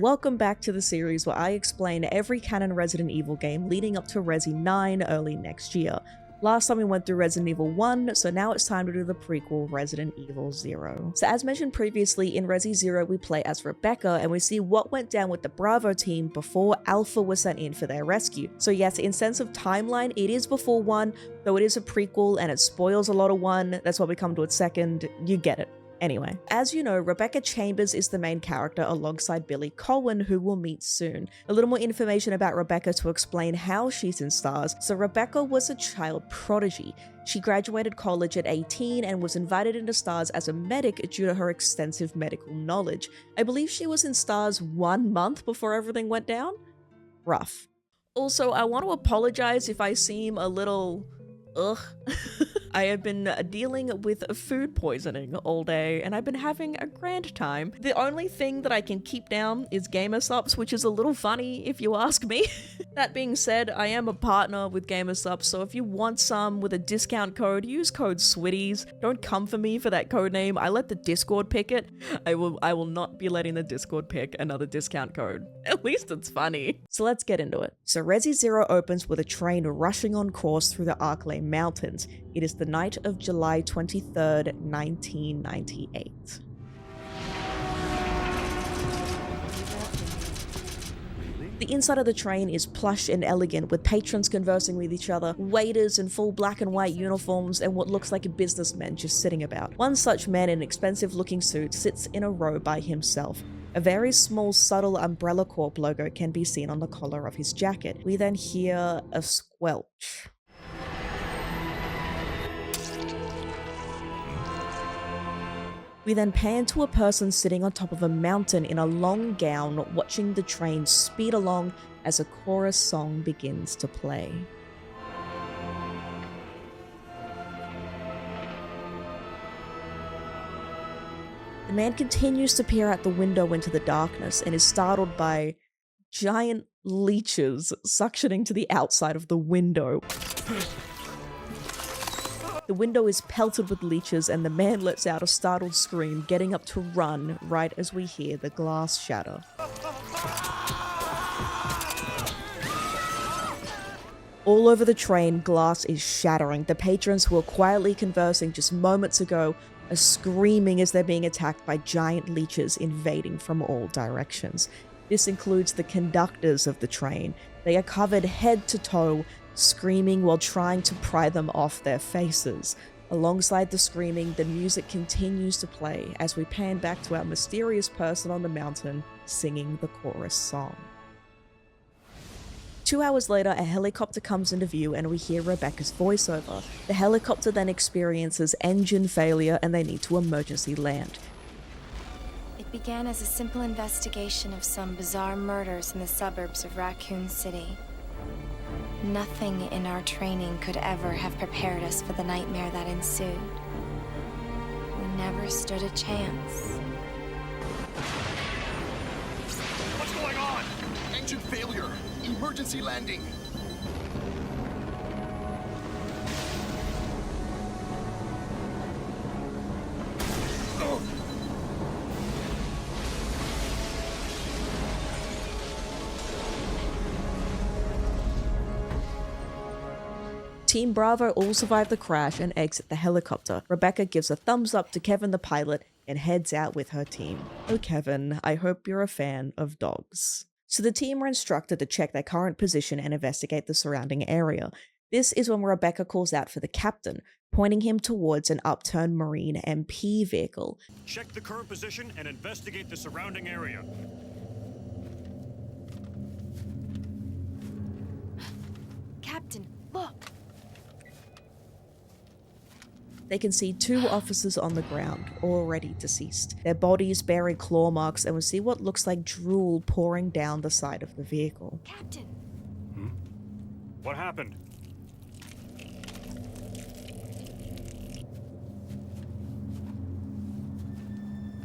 Welcome back to the series where I explain every canon Resident Evil game leading up to Resi 9 early next year. Last time we went through Resident Evil 1, so now it's time to do the prequel Resident Evil 0. So as mentioned previously, in Resi 0 we play as Rebecca and we see what went down with the Bravo team before Alpha was sent in for their rescue. So yes, in sense of timeline, it is before 1, though it is a prequel and it spoils a lot of 1, that's why we come to it second, you get it. Anyway, as you know, Rebecca Chambers is the main character alongside Billy Cohen, who we'll meet soon. A little more information about Rebecca to explain how she's in STARS. So Rebecca was a child prodigy. She graduated college at 18 and was invited into STARS as a medic due to her extensive medical knowledge. I believe she was in STARS 1 month before everything went down? Rough. Also, I want to apologize if I seem a little... ugh. I have been dealing with food poisoning all day and I've been having a grand time. The only thing that I can keep down is GamerSupps, which is a little funny if you ask me. That being said, I am a partner with GamerSupps, so if you want some with a discount code, use code SWITTIES. Don't come for me for that code name. I let the Discord pick it. I will not be letting the Discord pick another discount code. At least it's funny. So let's get into it. So Resi 0 opens with a train rushing on course through the Arklay Mountains. It is the night of July 23rd, 1998. The inside of the train is plush and elegant, with patrons conversing with each other, waiters in full black and white uniforms, and what looks like businessmen just sitting about. One such man in an expensive-looking suit sits in a row by himself. A very small, subtle Umbrella Corp logo can be seen on the collar of his jacket. We then hear a squelch. We then pan to a person sitting on top of a mountain in a long gown, watching the train speed along as a chorus song begins to play. The man continues to peer out the window into the darkness and is startled by giant leeches suctioning to the outside of the window. The window is pelted with leeches and the man lets out a startled scream, getting up to run right as we hear the glass shatter. All over the train, glass is shattering. The patrons who were quietly conversing just moments ago are screaming as they're being attacked by giant leeches invading from all directions. This includes the conductors of the train. They are covered head to toe, screaming while trying to pry them off their faces. Alongside the screaming, the music continues to play as we pan back to our mysterious person on the mountain singing the chorus song. 2 hours later, a helicopter comes into view and we hear Rebecca's voiceover. The helicopter then experiences engine failure and they need to emergency land. It began as a simple investigation of some bizarre murders in the suburbs of Raccoon City. Nothing in our training could ever have prepared us for the nightmare that ensued. We never stood a chance. What's going on? Engine failure. Emergency landing. Team Bravo all survive the crash and exit the helicopter. Rebecca gives a thumbs up to Kevin the pilot and heads out with her team. Oh Kevin, I hope you're a fan of dogs. So the team are instructed to check their current position and investigate the surrounding area. This is when Rebecca calls out for the captain, pointing him towards an upturned Marine MP vehicle. Check the current position and investigate the surrounding area. Captain, look! They can see 2 officers on the ground, already deceased. Their bodies bearing claw marks, and we see what looks like drool pouring down the side of the vehicle. Captain! What happened?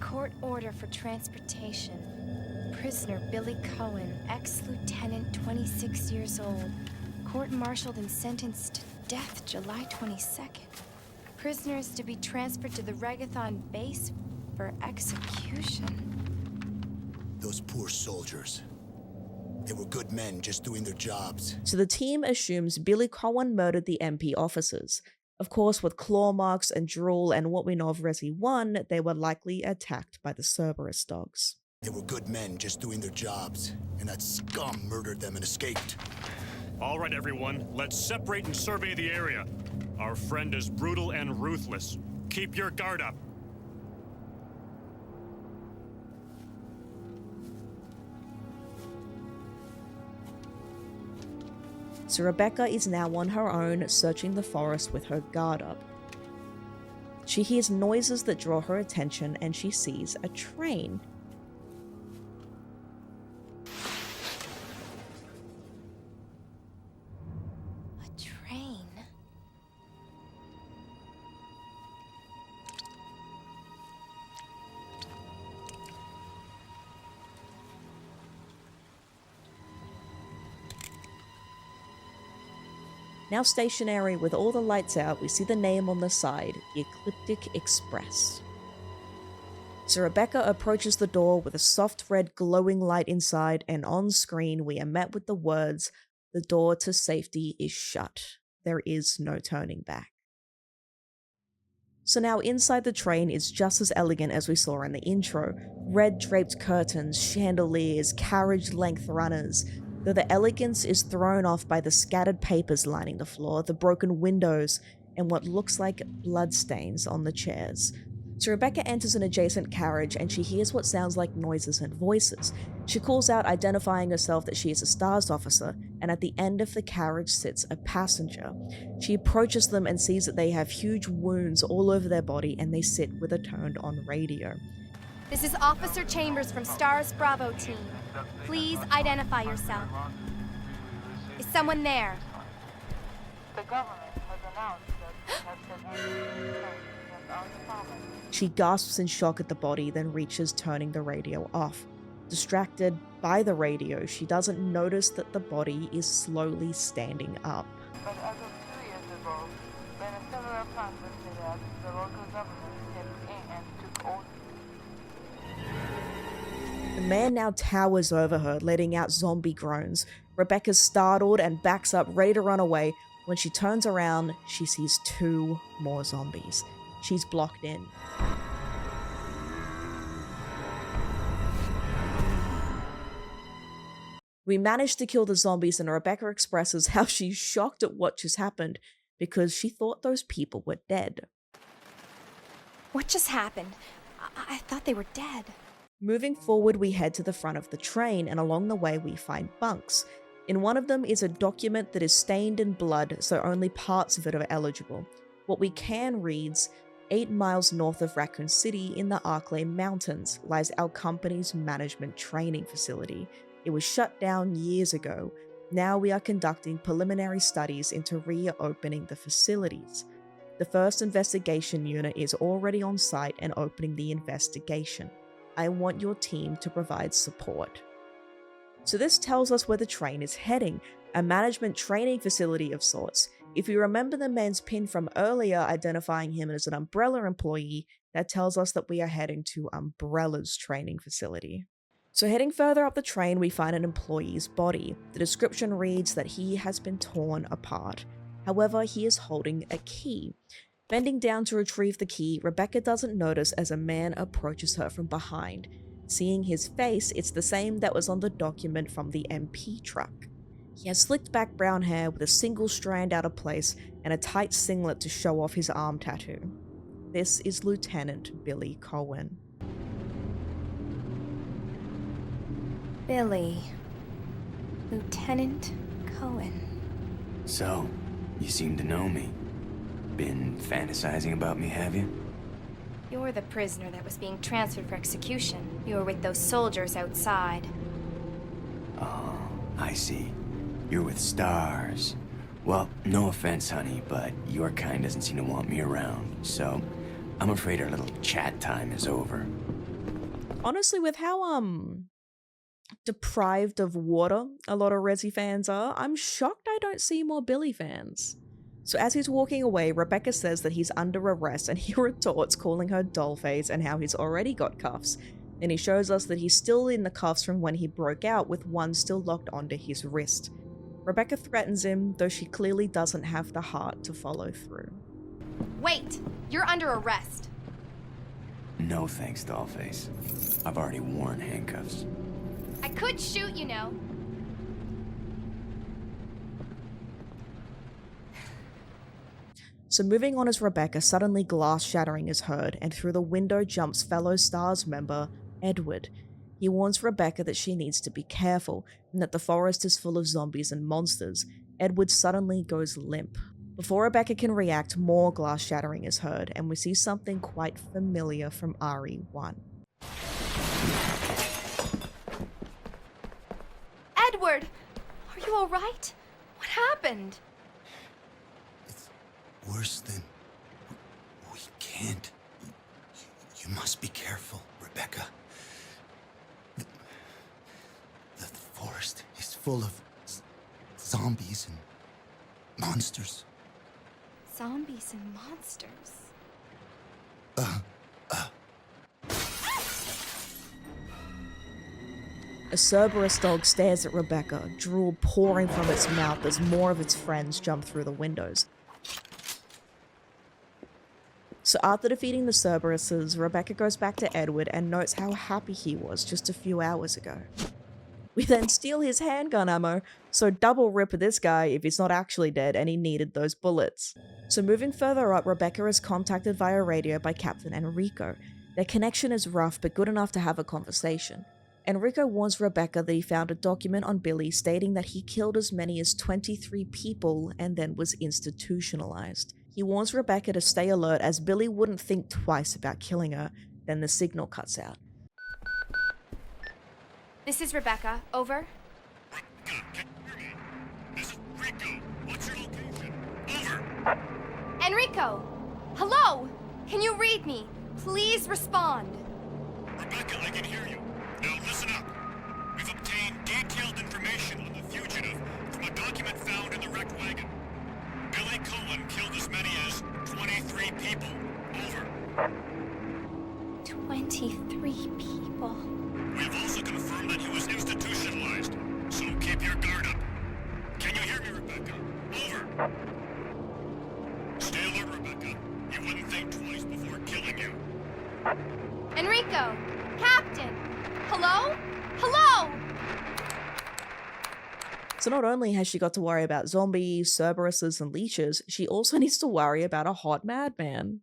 Court order for transportation. Prisoner Billy Cohen, ex-lieutenant, 26 years old. Court-martialed and sentenced to death July 22nd. Prisoners to be transferred to the Regathon base for execution. Those poor soldiers. They were good men just doing their jobs. So the team assumes Billy Cohen murdered the MP officers. Of course, with claw marks and drool and what we know of Resi 1, they were likely attacked by the Cerberus dogs. They were good men just doing their jobs, and that scum murdered them and escaped. All right, everyone, let's separate and survey the area. Our friend is brutal and ruthless. Keep your guard up. So Rebecca is now on her own, searching the forest with her guard up. She hears noises that draw her attention and she sees a train. A train? Now stationary with all the lights out, we see the name on the side, the Ecliptic Express. So Rebecca approaches the door with a soft red glowing light inside, and on screen we are met with the words, "The door to safety is shut. There is no turning back." So now inside the train is just as elegant as we saw in the intro. Red draped curtains, chandeliers, carriage-length runners. Though the elegance is thrown off by the scattered papers lining the floor, the broken windows, and what looks like bloodstains on the chairs. So Rebecca enters an adjacent carriage and she hears what sounds like noises and voices. She calls out, identifying herself that she is a STARS officer, and at the end of the carriage sits a passenger. She approaches them and sees that they have huge wounds all over their body and they sit with a turned on radio. This is Officer Chambers from STARS Bravo team. Please identify yourself. Is someone there? The government has announced that it has sent trains against our department. She gasps in shock at the body, then reaches, turning the radio off. Distracted by the radio, she doesn't notice that the body is slowly standing up. But as of 2 years ago, when several plants were set up, the local government stepped in and took over. The man now towers over her, letting out zombie groans. Rebecca's startled and backs up, ready to run away. When she turns around, she sees 2 more zombies. She's blocked in. We managed to kill the zombies, and Rebecca expresses how she's shocked at what just happened because she thought those people were dead. What just happened? I thought they were dead. Moving forward, we head to the front of the train, and along the way we find bunks. In one of them is a document that is stained in blood, so only parts of it are eligible. What we can reads, 8 miles north of Raccoon City in the Arklay Mountains lies our company's management training facility. It was shut down years ago. Now we are conducting preliminary studies into reopening the facilities. The first investigation unit is already on site and opening the investigation. I want your team to provide support. So this tells us where the train is heading, a management training facility of sorts. If you remember the man's pin from earlier identifying him as an Umbrella employee, that tells us that we are heading to Umbrella's training facility. So heading further up the train, we find an employee's body. The description reads that he has been torn apart. However, he is holding a key. Bending down to retrieve the key, Rebecca doesn't notice as a man approaches her from behind. Seeing his face, it's the same that was on the document from the MP truck. He has slicked back brown hair with a single strand out of place and a tight singlet to show off his arm tattoo. This is Lieutenant Billy Cohen. Billy. Lieutenant Cohen. So, you seem to know me. Been fantasizing about me, have you? You're the prisoner that was being transferred for execution. You were with those soldiers outside. Oh, I see. You're with STARS. Well, no offense, honey, but your kind doesn't seem to want me around, so I'm afraid our little chat time is over. Honestly, with how, deprived of water a lot of Resi fans are, I'm shocked I don't see more Billy fans. So as he's walking away, Rebecca says that he's under arrest and he retorts calling her dollface and how he's already got cuffs. Then he shows us that he's still in the cuffs from when he broke out, with one still locked onto his wrist. Rebecca threatens him, though she clearly doesn't have the heart to follow through. Wait! You're under arrest. No thanks, Dollface. I've already worn handcuffs. I could shoot, you know. So moving on as Rebecca, suddenly glass shattering is heard, and through the window jumps fellow STARS member, Edward. He warns Rebecca that she needs to be careful, and that the forest is full of zombies and monsters. Edward suddenly goes limp. Before Rebecca can react, more glass shattering is heard, and we see something quite familiar from RE1. Edward! Are you alright? What happened? It's worse than... We can't. You must be careful, Rebecca. The forest is full of zombies and monsters. Zombies and monsters. A Cerberus dog stares at Rebecca, drool pouring from its mouth as more of its friends jump through the windows. So after defeating the Cerberuses, Rebecca goes back to Edward and notes how happy he was just a few hours ago. We then steal his handgun ammo, so double rip this guy if he's not actually dead and he needed those bullets. So moving further up, Rebecca is contacted via radio by Captain Enrico. Their connection is rough but good enough to have a conversation. Enrico warns Rebecca that he found a document on Billy stating that he killed as many as 23 people and then was institutionalized. He warns Rebecca to stay alert as Billy wouldn't think twice about killing her. Then the signal cuts out. This is Rebecca. Over. Rebecca, can you hear me? This is Rico. What's your location? Over. Enrico! Hello! Can you read me? Please respond. Rebecca, I can hear you. Now listen up. We've obtained detailed information on the fugitive from a document found in the wrecked wagon. Billy Cohen killed as many as 23 people. Over. 23 people. We have also confirmed that he was institutionalized, so keep your guard up. Can you hear me, Rebecca? Over. Stay alert, Rebecca. He wouldn't think twice before killing you. Enrico! Captain! Hello? Hello! So not only has she got to worry about zombies, Cerberuses, and leeches, she also needs to worry about a hot madman.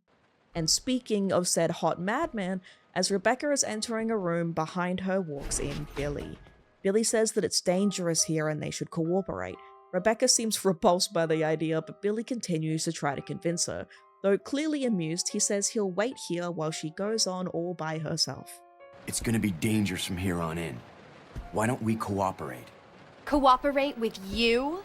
And speaking of said hot madman, as Rebecca is entering a room, behind her walks in Billy. Billy says that it's dangerous here and they should cooperate. Rebecca seems repulsed by the idea, but Billy continues to try to convince her. Though clearly amused, he says he'll wait here while she goes on all by herself. It's gonna be dangerous from here on in. Why don't we cooperate? Cooperate with you?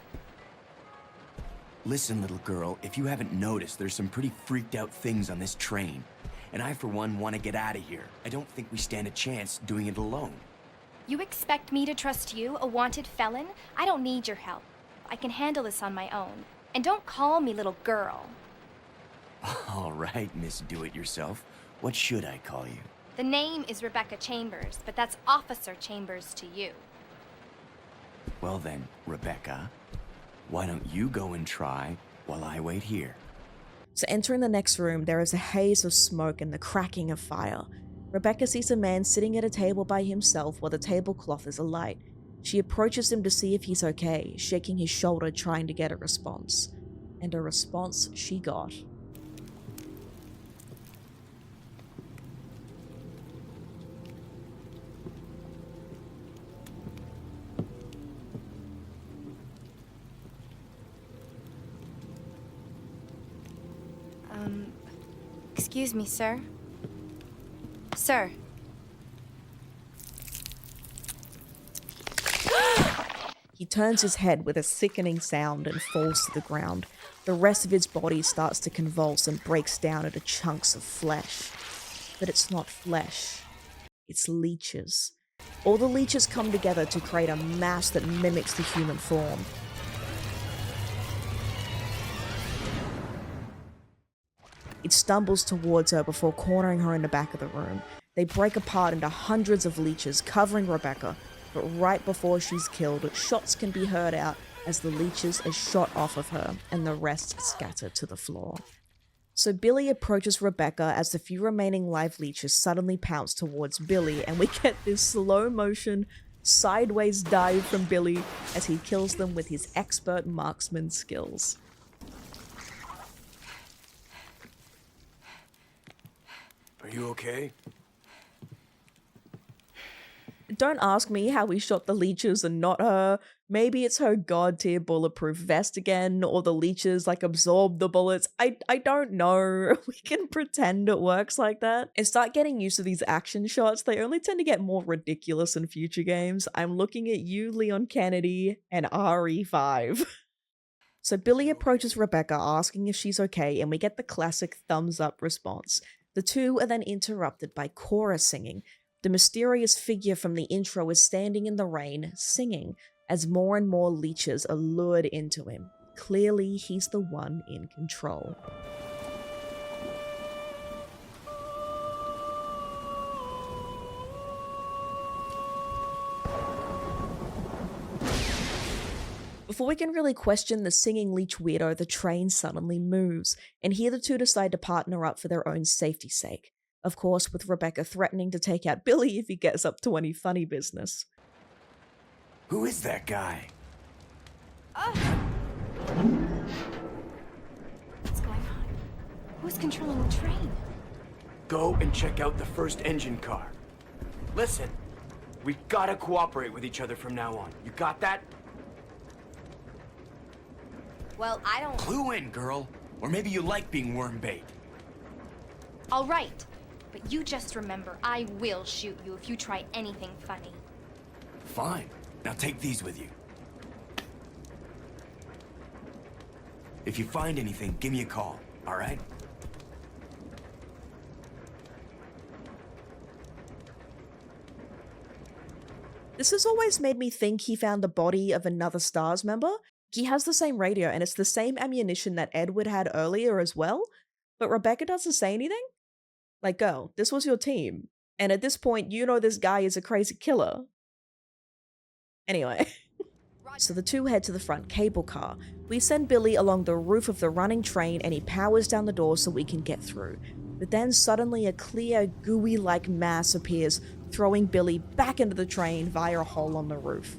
Listen, little girl, if you haven't noticed, there's some pretty freaked out things on this train. And I, for one, want to get out of here. I don't think we stand a chance doing it alone. You expect me to trust you, a wanted felon? I don't need your help. I can handle this on my own. And don't call me little girl. All right, Miss Do-It-Yourself. What should I call you? The name is Rebecca Chambers, but that's Officer Chambers to you. Well then, Rebecca, why don't you go and try while I wait here? So entering the next room, there is a haze of smoke and the cracking of fire. Rebecca sees a man sitting at a table by himself while the tablecloth is alight. She approaches him to see if he's okay, shaking his shoulder trying to get a response. And a response she got. Excuse me, sir. Sir. He turns his head with a sickening sound and falls to the ground. The rest of his body starts to convulse and breaks down into chunks of flesh. But it's not flesh. It's leeches. All the leeches come together to create a mass that mimics the human form. It stumbles towards her before cornering her in the back of the room. They break apart into hundreds of leeches covering Rebecca, but right before she's killed, shots can be heard out as the leeches are shot off of her and the rest scatter to the floor. So Billy approaches Rebecca as the few remaining live leeches suddenly pounce towards Billy, and we get this slow motion sideways dive from Billy as he kills them with his expert marksman skills. Are you okay? Don't ask me how he shot the leeches and not her. Maybe it's her god tier bulletproof vest again, or the leeches like absorb the bullets. I don't know. We can pretend it works like that and start getting used to these action shots. They only tend to get more ridiculous in future games. I'm looking at you, Leon Kennedy, and RE5. So Billy approaches Rebecca asking if she's okay, and we get the classic thumbs up response. The two are then interrupted by chorus singing. The mysterious figure from the intro is standing in the rain, singing, as more and more leeches are lured into him. Clearly, he's the one in control. Before we can really question the singing leech weirdo, the train suddenly moves, and here the two decide to partner up for their own safety's sake. Of course, with Rebecca threatening to take out Billy if he gets up to any funny business. Who is that guy? What's going on? Who's controlling the train? Go and check out the first engine car. Listen, we gotta cooperate with each other from now on. You got that? Well, I don't... Clue in, girl. Or maybe you like being worm bait. All right. But you just remember, I will shoot you if you try anything funny. Fine. Now take these with you. If you find anything, give me a call, all right? This has always made me think he found the body of another STARS member. He has the same radio, and it's the same ammunition that Edward had earlier as well, but Rebecca doesn't say anything? Like, girl, this was your team, and at this point, you know this guy is a crazy killer. Anyway, so the two head to the front cable car. We send Billy along the roof of the running train, and he powers down the door so we can get through. But then suddenly a clear, gooey-like mass appears, throwing Billy back into the train via a hole on the roof.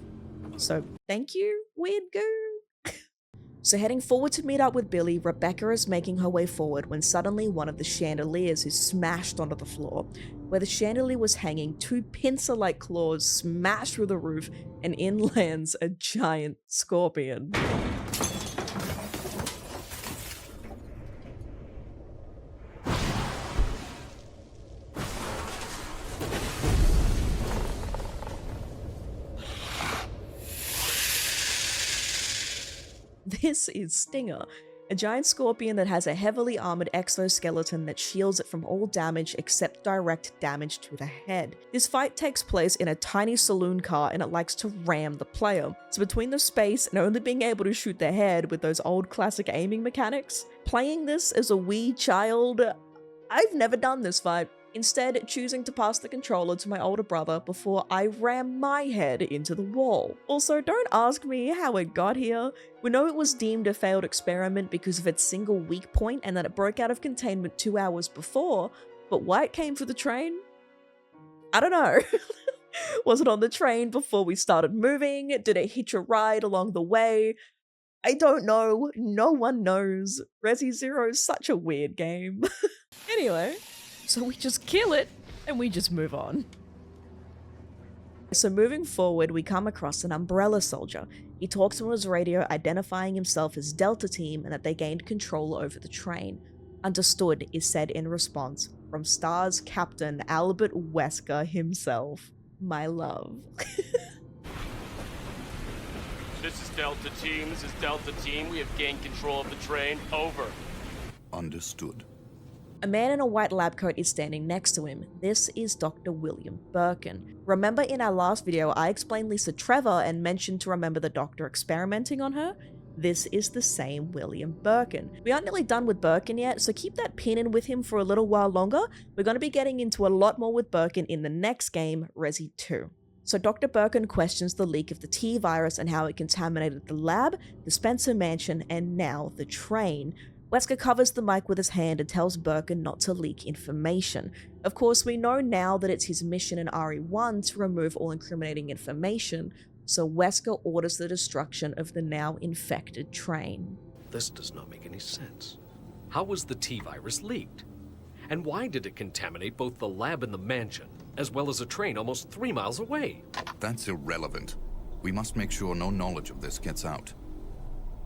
So, thank you, weird goo. So heading forward to meet up with Billy, Rebecca is making her way forward when suddenly one of the chandeliers is smashed onto the floor. Where the chandelier was hanging, two pincer-like claws smash through the roof and in lands a giant scorpion. This is Stinger, a giant scorpion that has a heavily armored exoskeleton that shields it from all damage except direct damage to the head. This fight takes place in a tiny saloon car and it likes to ram the player. So between the space and only being able to shoot the head with those old classic aiming mechanics, playing this as a wee child, I've never done this fight. Instead, choosing to pass the controller to my older brother before I ram my head into the wall. Also, don't ask me how it got here. We know it was deemed a failed experiment because of its single weak point and that it broke out of containment 2 hours before, but why it came for the train? I don't know. Was it on the train before we started moving? Did it hitch a ride along the way? I don't know. No one knows. Resi Zero is such a weird game. Anyway. So we just kill it, and we just move on. So moving forward, we come across an Umbrella soldier. He talks on his radio, identifying himself as Delta Team and that they gained control over the train. Understood is said in response from STARS Captain Albert Wesker himself. My love. This is Delta Team. This is Delta Team. We have gained control of the train. Over. Understood. A man in a white lab coat is standing next to him. This is Dr. William Birkin. Remember in our last video, I explained Lisa Trevor and mentioned to remember the doctor experimenting on her? This is the same William Birkin. We aren't nearly done with Birkin yet, so keep that pin in with him for a little while longer. We're going to be getting into a lot more with Birkin in the next game, Resi 2. So Dr. Birkin questions the leak of the T-virus and how it contaminated the lab, the Spencer mansion, and now the train. Wesker covers the mic with his hand and tells Birkin not to leak information. Of course, we know now that it's his mission in RE1 to remove all incriminating information, so Wesker orders the destruction of the now infected train. This does not make any sense. How was the T-virus leaked? And why did it contaminate both the lab and the mansion, as well as a train almost 3 miles away? That's irrelevant. We must make sure no knowledge of this gets out.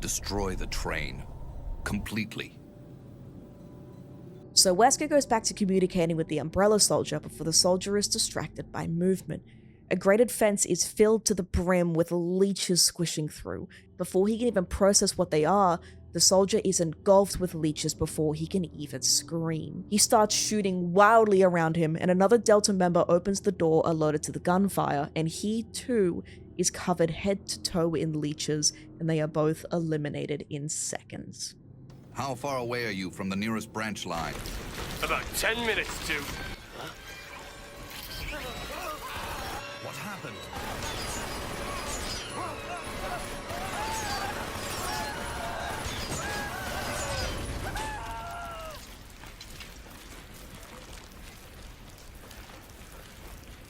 Destroy the train. Completely. So Wesker goes back to communicating with the Umbrella Soldier before the soldier is distracted by movement. A grated fence is filled to the brim with leeches squishing through. Before he can even process what they are, the soldier is engulfed with leeches before he can even scream. He starts shooting wildly around him, and another Delta member opens the door alerted to the gunfire, and he too is covered head to toe in leeches, and they are both eliminated in seconds. How far away are you from the nearest branch line? About 10 minutes to... What happened?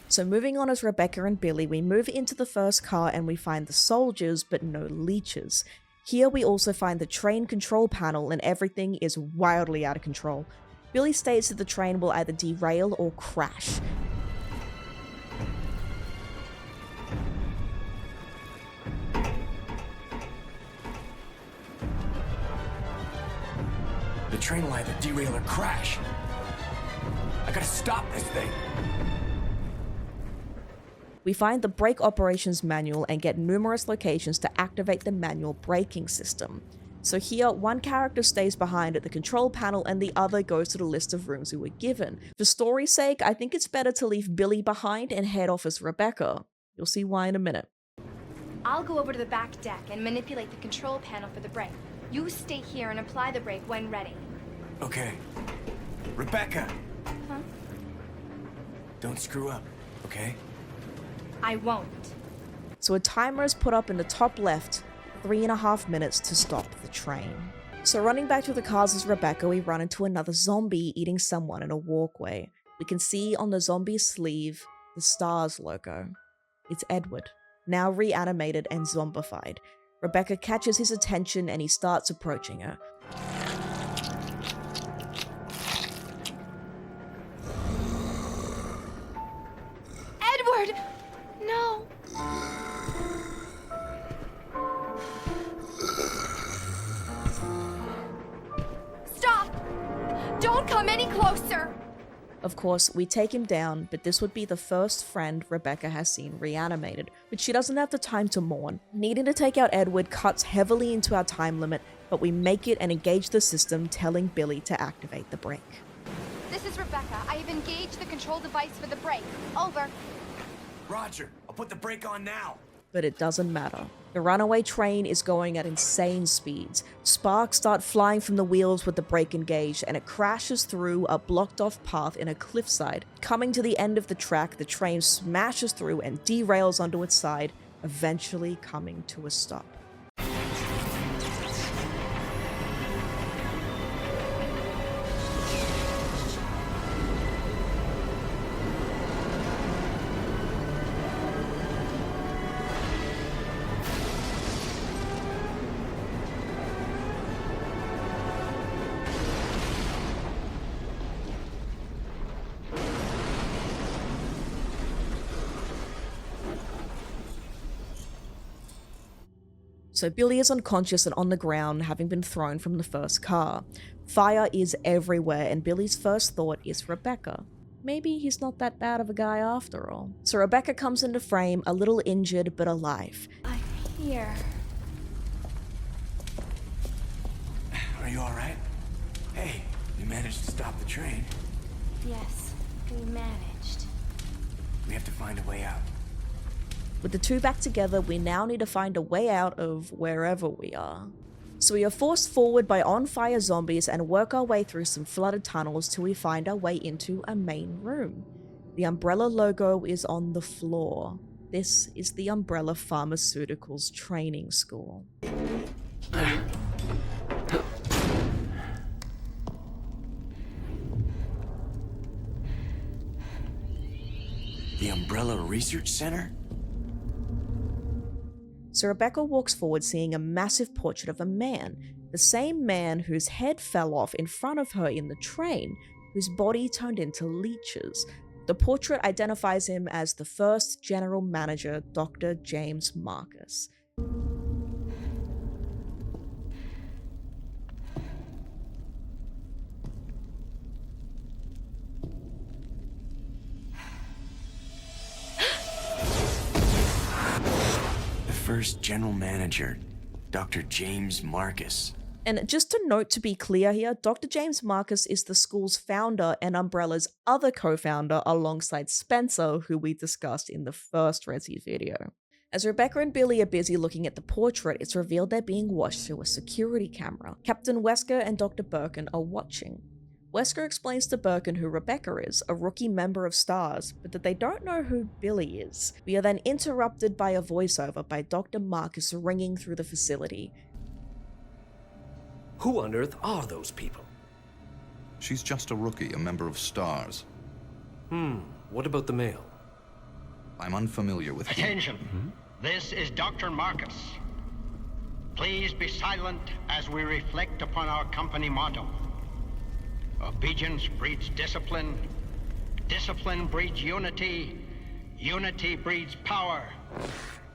So moving on as Rebecca and Billy, we move into the first car and we find the soldiers, but no leeches. Here we also find the train control panel and everything is wildly out of control. Billy states that the train will either derail or crash. The train will either derail or crash. I gotta stop this thing. We find the brake operations manual and get numerous locations to activate the manual braking system. So here, one character stays behind at the control panel and the other goes to the list of rooms we were given. For story's sake, I think it's better to leave Billy behind and head off as Rebecca. You'll see why in a minute. I'll go over to the back deck and manipulate the control panel for the brake. You stay here and apply the brake when ready. Okay. Rebecca! Huh? Don't screw up, okay? I won't. So a timer is put up in the top left, 3.5 minutes to stop the train. So running back to the cars as Rebecca, we run into another zombie eating someone in a walkway. We can see on the zombie's sleeve the STARS logo. It's Edward, now reanimated and zombified. Rebecca catches his attention and he starts approaching her. Edward! No! Stop! Don't come any closer! Of course, we take him down, but this would be the first friend Rebecca has seen reanimated, but she doesn't have the time to mourn. Needing to take out Edward cuts heavily into our time limit, but we make it and engage the system, telling Billy to activate the brake. This is Rebecca. I have engaged the control device for the brake. Over. Roger, I'll put the brake on now. But it doesn't matter. The runaway train is going at insane speeds. Sparks start flying from the wheels with the brake engaged, and it crashes through a blocked-off path in a cliffside. Coming to the end of the track, the train smashes through and derails onto its side, eventually coming to a stop. So Billy is unconscious and on the ground, having been thrown from the first car. Fire is everywhere, and Billy's first thought is Rebecca. Maybe he's not that bad of a guy after all. So Rebecca comes into frame, a little injured but alive. I'm here. Are you alright? Hey, we managed to stop the train. Yes, we managed. We have to find a way out. With the two back together, we now need to find a way out of wherever we are. So we are forced forward by on-fire zombies and work our way through some flooded tunnels till we find our way into a main room. The Umbrella logo is on the floor. This is the Umbrella Pharmaceuticals training school. The Umbrella Research Center? So Rebecca walks forward seeing a massive portrait of a man, the same man whose head fell off in front of her in the train, whose body turned into leeches. The portrait identifies him as the first general manager, Dr. James Marcus. First general manager, Dr. James Marcus. And just a note to be clear here, Dr. James Marcus is the school's founder and Umbrella's other co-founder alongside Spencer, who we discussed in the first Resi video. As Rebecca and Billy are busy looking at the portrait, it's revealed they're being watched through a security camera. Captain Wesker and Dr. Birkin are watching. Wesker explains to Birkin who Rebecca is, a rookie member of STARS, but that they don't know who Billy is. We are then interrupted by a voiceover by Dr. Marcus ringing through the facility. Who on earth are those people? She's just a rookie, a member of STARS. What about the male? I'm unfamiliar with him. Attention! This is Dr. Marcus. Please be silent as we reflect upon our company motto. Obedience breeds discipline. Discipline breeds unity. Unity breeds power.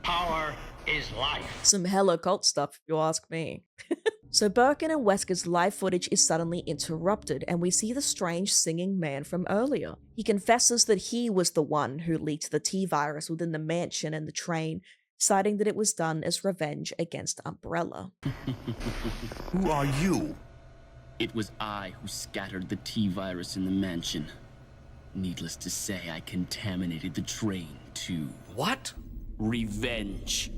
Power is life. Some hella cult stuff, if you ask me. So Birkin and Wesker's live footage is suddenly interrupted, and we see the strange singing man from earlier. He confesses that he was the one who leaked the T-virus within the mansion and the train, citing that it was done as revenge against Umbrella. Who are you? It was I who scattered the T-virus in the mansion. Needless to say, I contaminated the train too. What? Revenge.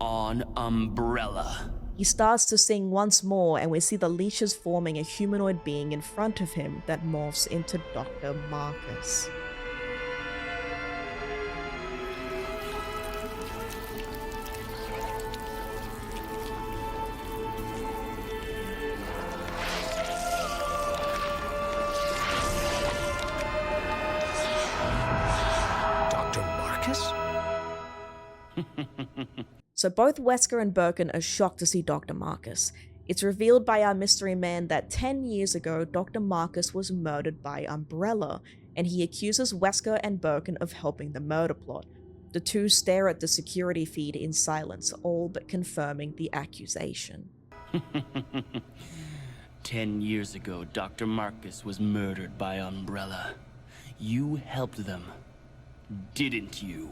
On Umbrella. He starts to sing once more, and we see the leeches forming a humanoid being in front of him that morphs into Dr. Marcus. So both Wesker and Birkin are shocked to see Dr. Marcus. It's revealed by our mystery man that 10 years ago, Dr. Marcus was murdered by Umbrella, and he accuses Wesker and Birkin of helping the murder plot. The two stare at the security feed in silence, all but confirming the accusation. 10 years ago, Dr. Marcus was murdered by Umbrella. You helped them, didn't you?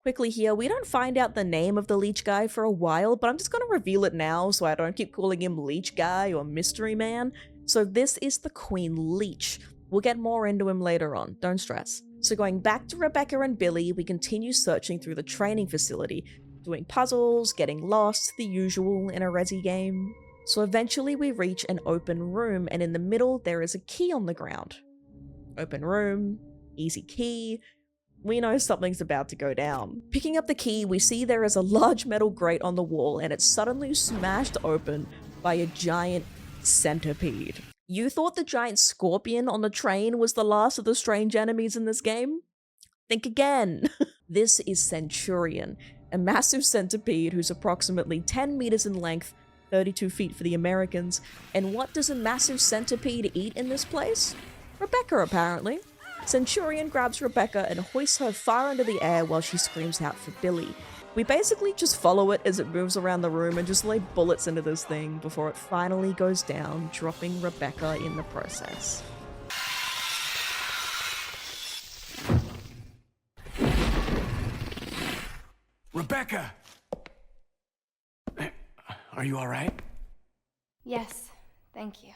Quickly here, we don't find out the name of the leech guy for a while, but I'm just going to reveal it now so I don't keep calling him leech guy or mystery man. So this is the Queen Leech. We'll get more into him later on, don't stress. So going back to Rebecca and Billy, we continue searching through the training facility, doing puzzles, getting lost, the usual in a Resi game. So eventually we reach an open room, and in the middle there is a key on the ground. Open room, easy key. We know something's about to go down. Picking up the key, we see there is a large metal grate on the wall, and it's suddenly smashed open by a giant centipede. You thought the giant scorpion on the train was the last of the strange enemies in this game? Think again. This is Centurion, a massive centipede who's approximately 10 meters in length, 32 feet for the Americans. And what does a massive centipede eat in this place? Rebecca, apparently. Centurion grabs Rebecca and hoists her far into the air while she screams out for Billy. We basically just follow it as it moves around the room and just lay bullets into this thing before it finally goes down, dropping Rebecca in the process. Rebecca! Are you alright? Yes, thank you.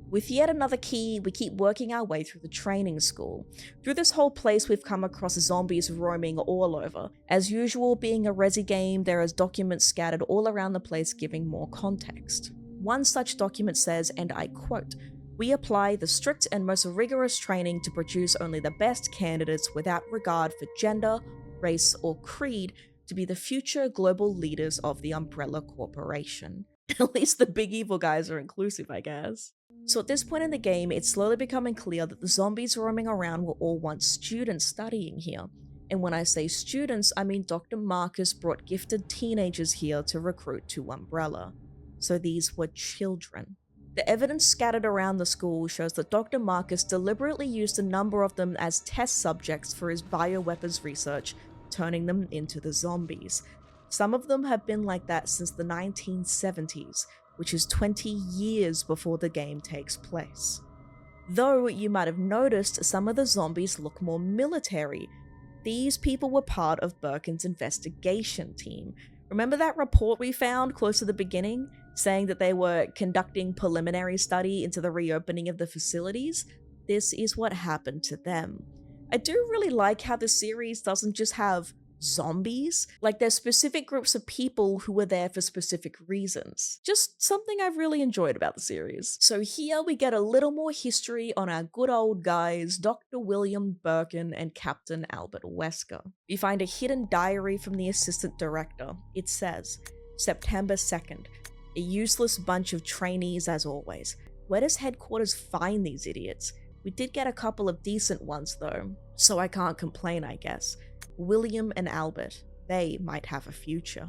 With yet another key, we keep working our way through the training school. Through this whole place, we've come across zombies roaming all over. As usual, being a Resi game, there is documents scattered all around the place giving more context. One such document says, and I quote, "We apply the strict and most rigorous training to produce only the best candidates without regard for gender, race, or creed to be the future global leaders of the Umbrella Corporation." At least the big evil guys are inclusive, I guess. So at this point in the game, it's slowly becoming clear that the zombies roaming around were all once students studying here. And when I say students, I mean Dr. Marcus brought gifted teenagers here to recruit to Umbrella. So these were children. The evidence scattered around the school shows that Dr. Marcus deliberately used a number of them as test subjects for his bioweapons research, turning them into the zombies. Some of them have been like that since the 1970s, which is 20 years before the game takes place. Though you might have noticed some of the zombies look more military. These people were part of Birkin's investigation team. Remember that report we found close to the beginning, saying that they were conducting preliminary study into the reopening of the facilities? This is what happened to them. I do really like how the series doesn't just have zombies. Like, there's specific groups of people who were there for specific reasons. Just something I've really enjoyed about the series. So here we get a little more history on our good old guys, Dr. William Birkin and Captain Albert Wesker. We find a hidden diary from the assistant director. It says, September 2nd, a useless bunch of trainees as always. Where does headquarters find these idiots? We did get a couple of decent ones though, so I can't complain, I guess. William and Albert, they might have a future.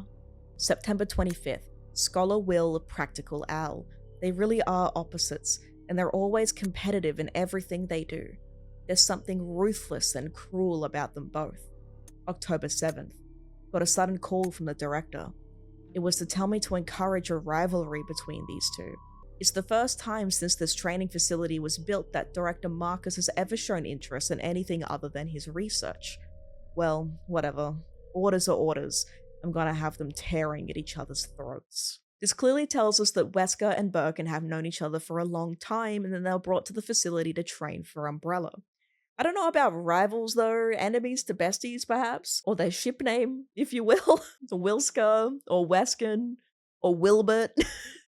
September 25th, Scholar Will, Practical Al. They really are opposites, and they're always competitive in everything they do. There's something ruthless and cruel about them both. October 7th, got a sudden call from the director. It was to tell me to encourage a rivalry between these two. It's the first time since this training facility was built that Director Marcus has ever shown interest in anything other than his research. Well, whatever. Orders are orders. I'm gonna have them tearing at each other's throats. This clearly tells us that Wesker and Birkin have known each other for a long time, and then they were brought to the facility to train for Umbrella. I don't know about rivals though, enemies to besties perhaps, or their ship name, if you will. Wilsker, or Weskin, or Wilbert.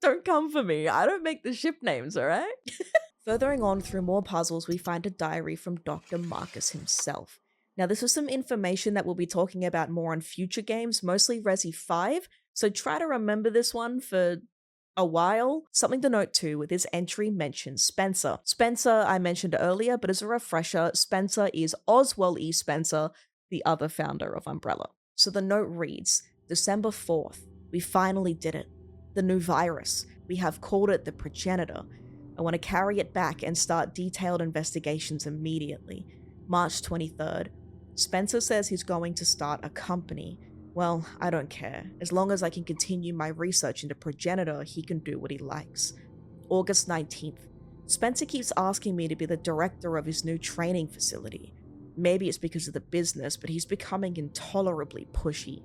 Don't come for me, I don't make the ship names, alright? Furthering on through more puzzles, we find a diary from Dr. Marcus himself. Now, this is some information that we'll be talking about more on future games, mostly Resi 5, so try to remember this one for a while. Something to note too, with this entry mentions Spencer. Spencer I mentioned earlier, but as a refresher, Spencer is Oswald E. Spencer, the other founder of Umbrella. So the note reads, December 4th, we finally did it. The new virus. We have called it the Progenitor. I want to carry it back and start detailed investigations immediately. March 23rd. Spencer says he's going to start a company. Well, I don't care. As long as I can continue my research into Progenitor, he can do what he likes. August 19th. Spencer keeps asking me to be the director of his new training facility. Maybe it's because of the business, but he's becoming intolerably pushy.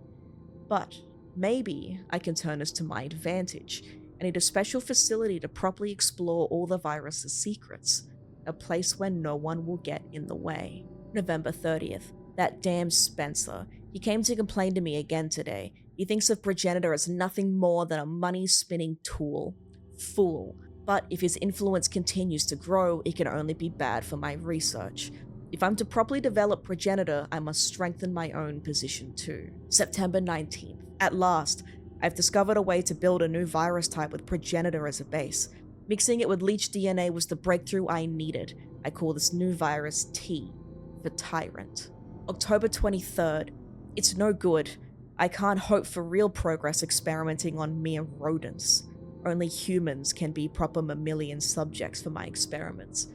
But maybe I can turn this to my advantage. I need a special facility to properly explore all the virus's secrets. A place where no one will get in the way. November 30th. That damn Spencer. He came to complain to me again today. He thinks of Progenitor as nothing more than a money-spinning tool. Fool. But if his influence continues to grow, it can only be bad for my research. If I'm to properly develop Progenitor, I must strengthen my own position too. September 19th. At last, I've discovered a way to build a new virus type with Progenitor as a base. Mixing it with Leech DNA was the breakthrough I needed. I call this new virus T, for Tyrant. October 23rd. It's no good. I can't hope for real progress experimenting on mere rodents. Only humans can be proper mammalian subjects for my experiments.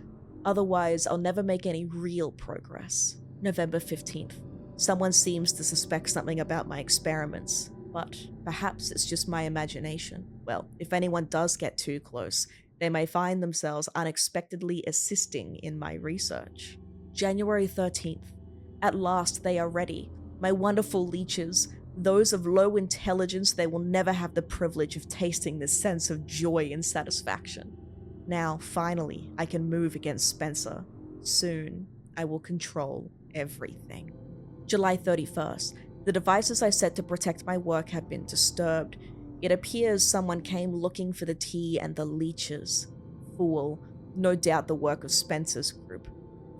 Otherwise, I'll never make any real progress. November 15th. Someone seems to suspect something about my experiments, but perhaps it's just my imagination. Well, if anyone does get too close, they may find themselves unexpectedly assisting in my research. January 13th. At last they are ready. My wonderful leeches. Those of low intelligence, they will never have the privilege of tasting this sense of joy and satisfaction. Now, finally, I can move against Spencer. Soon, I will control everything. July 31st. The devices I set to protect my work have been disturbed. It appears someone came looking for the tea and the leeches. Fool. No doubt the work of Spencer's group.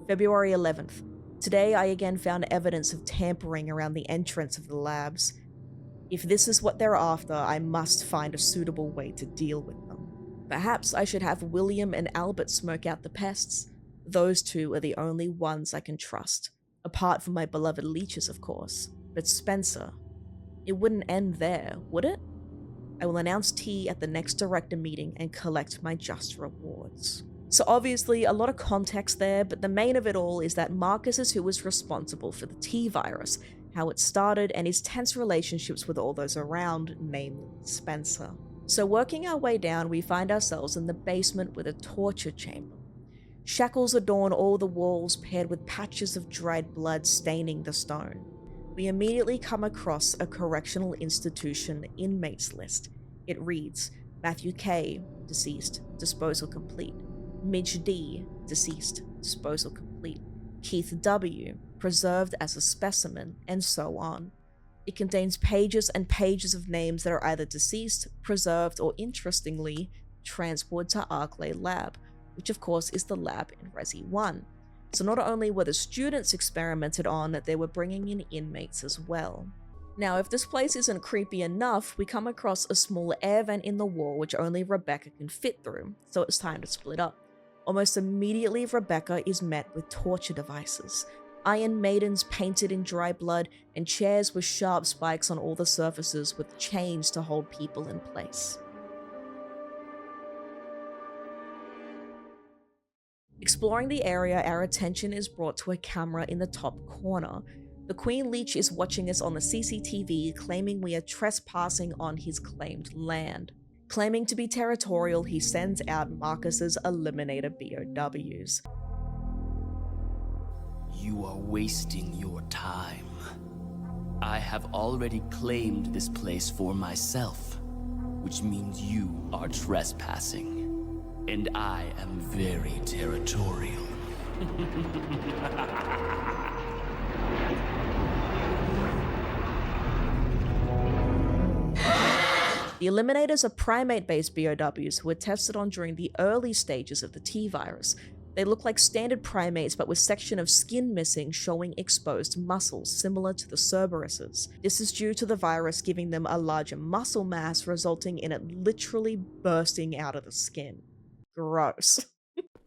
February 11th. Today I again found evidence of tampering around the entrance of the labs. If this is what they're after, I must find a suitable way to deal with them. Perhaps I should have William and Albert smoke out the pests. Those two are the only ones I can trust. Apart from my beloved Leeches, of course. But Spencer, it wouldn't end there, would it? I will announce tea at the next director meeting and collect my just rewards. So obviously, a lot of context there, but the main of it all is that Marcus is who was responsible for the T-virus, how it started, and his tense relationships with all those around, namely Spencer. So working our way down, we find ourselves in the basement with a torture chamber. Shackles adorn all the walls, paired with patches of dried blood staining the stone. We immediately come across a correctional institution inmates list. It reads, Matthew K, deceased, disposal complete. Midge D, deceased, disposal complete. Keith W, preserved as a specimen, and so on. It contains pages and pages of names that are either deceased, preserved, or interestingly, transported to Arclay Lab, which of course is the lab in Resi 1. So not only were the students experimented on, they were bringing in inmates as well. Now, if this place isn't creepy enough, we come across a small air vent in the wall which only Rebecca can fit through, so it's time to split up. Almost immediately, Rebecca is met with torture devices. Iron maidens painted in dry blood, and chairs with sharp spikes on all the surfaces with chains to hold people in place. Exploring the area, our attention is brought to a camera in the top corner. The Queen Leech is watching us on the CCTV, claiming we are trespassing on his claimed land. Claiming to be territorial, he sends out Marcus's Eliminator BOWs. You are wasting your time. I have already claimed this place for myself, which means you are trespassing. And I am very territorial. The Eliminators are primate-based BOWs who were tested on during the early stages of the T-virus. They look like standard primates but with section of skin missing showing exposed muscles, similar to the Cerberuses. This is due to the virus giving them a larger muscle mass, resulting in it literally bursting out of the skin. Gross.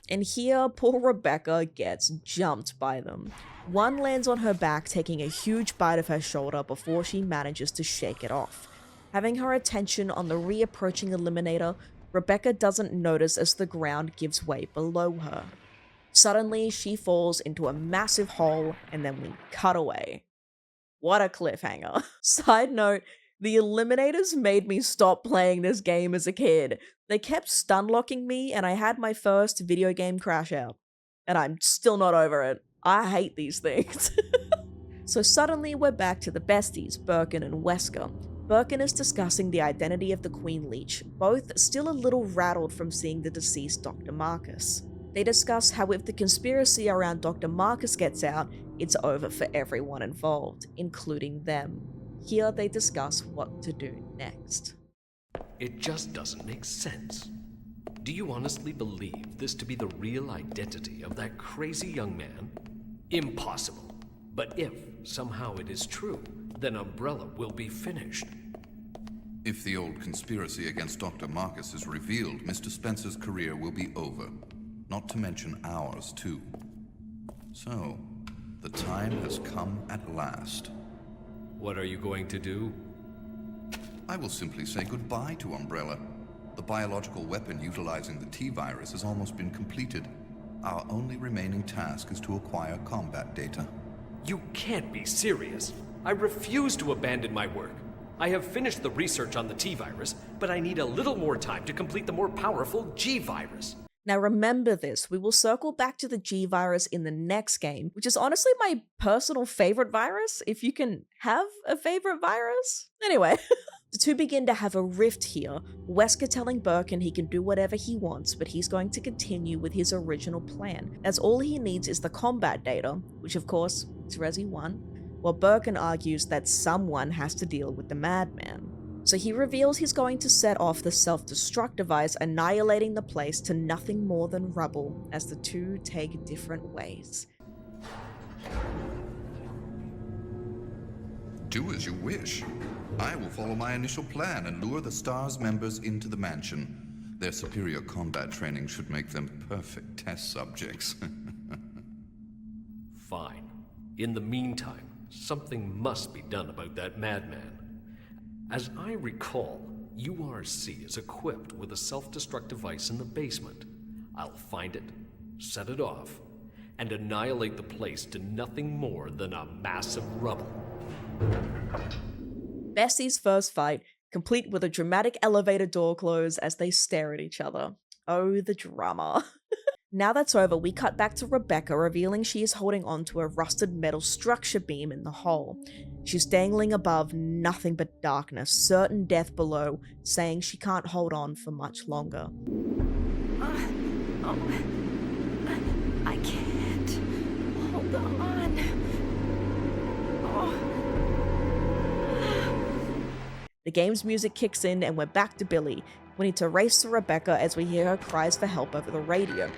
And here, poor Rebecca gets jumped by them. One lands on her back, taking a huge bite of her shoulder before she manages to shake it off. Having her attention on the reapproaching Eliminator, Rebecca doesn't notice as the ground gives way below her. Suddenly, she falls into a massive hole, and then we cut away. What a cliffhanger. Side note, the Eliminators made me stop playing this game as a kid. They kept stun-locking me, and I had my first video game crash out. And I'm still not over it. I hate these things. So suddenly, we're back to the besties, Birkin and Wesker. Birkin is discussing the identity of the Queen Leech, both still a little rattled from seeing the deceased Dr. Marcus. They discuss how if the conspiracy around Dr. Marcus gets out, it's over for everyone involved, including them. Here they discuss what to do next. It just doesn't make sense. Do you honestly believe this to be the real identity of that crazy young man? Impossible. But if somehow it is true, then Umbrella will be finished. If the old conspiracy against Dr. Marcus is revealed, Mr. Spencer's career will be over. Not to mention ours, too. So, the time has come at last. What are you going to do? I will simply say goodbye to Umbrella. The biological weapon utilizing the T-virus has almost been completed. Our only remaining task is to acquire combat data. You can't be serious. I refuse to abandon my work. I have finished the research on the T-virus, but I need a little more time to complete the more powerful G-virus. Now remember this, we will circle back to the G-virus in the next game, which is honestly my personal favorite virus, if you can have a favorite virus. Anyway, The two begin to have a rift here, Wesker telling Birkin he can do whatever he wants, but he's going to continue with his original plan, as all he needs is the combat data, which of course is Resi 1, while Birkin argues that someone has to deal with the madman. So he reveals he's going to set off the self-destruct device, annihilating the place to nothing more than rubble, as the two take different ways. Do as you wish. I will follow my initial plan and lure the STARS members into the mansion. Their superior combat training should make them perfect test subjects. Fine. In the meantime, something must be done about that madman. As I recall, URC is equipped with a self-destruct device in the basement. I'll find it, set it off, and annihilate the place to nothing more than a mass of rubble. Bessie's first fight, complete with a dramatic elevator door close as they stare at each other. Oh, the drama. Now that's over, we cut back to Rebecca, revealing she is holding on to a rusted metal structure beam in the hole. She's dangling above nothing but darkness, certain death below, saying she can't hold on for much longer. I can't hold on. The game's music kicks in and we're back to Billy. We need to race to Rebecca as we hear her cries for help over the radio.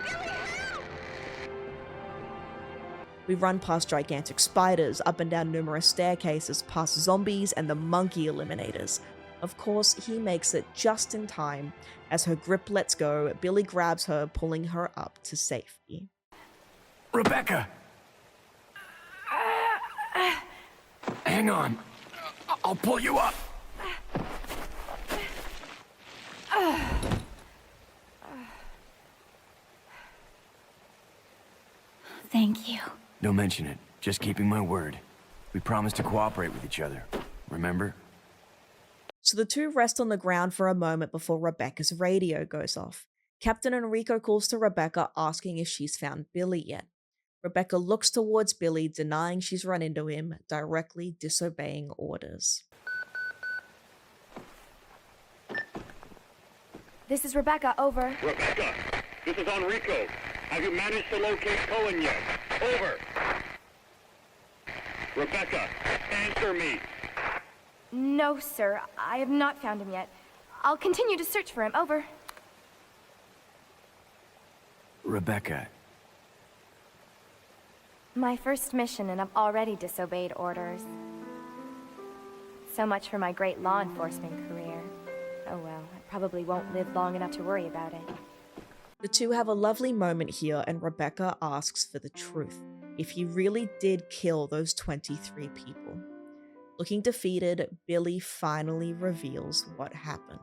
We run past gigantic spiders, up and down numerous staircases, past zombies and the monkey eliminators. Of course, he makes it just in time. As her grip lets go, Billy grabs her, pulling her up to safety. Rebecca! Hang on. I'll pull you up. Thank you. Don't mention it. Just keeping my word. We promised to cooperate with each other. Remember? So the two rest on the ground for a moment before Rebecca's radio goes off. Captain Enrico calls to Rebecca, asking if she's found Billy yet. Rebecca looks towards Billy, denying she's run into him, directly disobeying orders. This is Rebecca, over. Rebecca, this is Enrico. Have you managed to locate Cohen yet? Over. Rebecca, answer me. No, sir. I have not found him yet. I'll continue to search for him, over. Rebecca. My first mission, and I've already disobeyed orders. So much for my great law enforcement career. Oh well, I probably won't live long enough to worry about it. The two have a lovely moment here, and Rebecca asks for the truth. If he really did kill those 23 people. Looking defeated, Billy finally reveals what happened.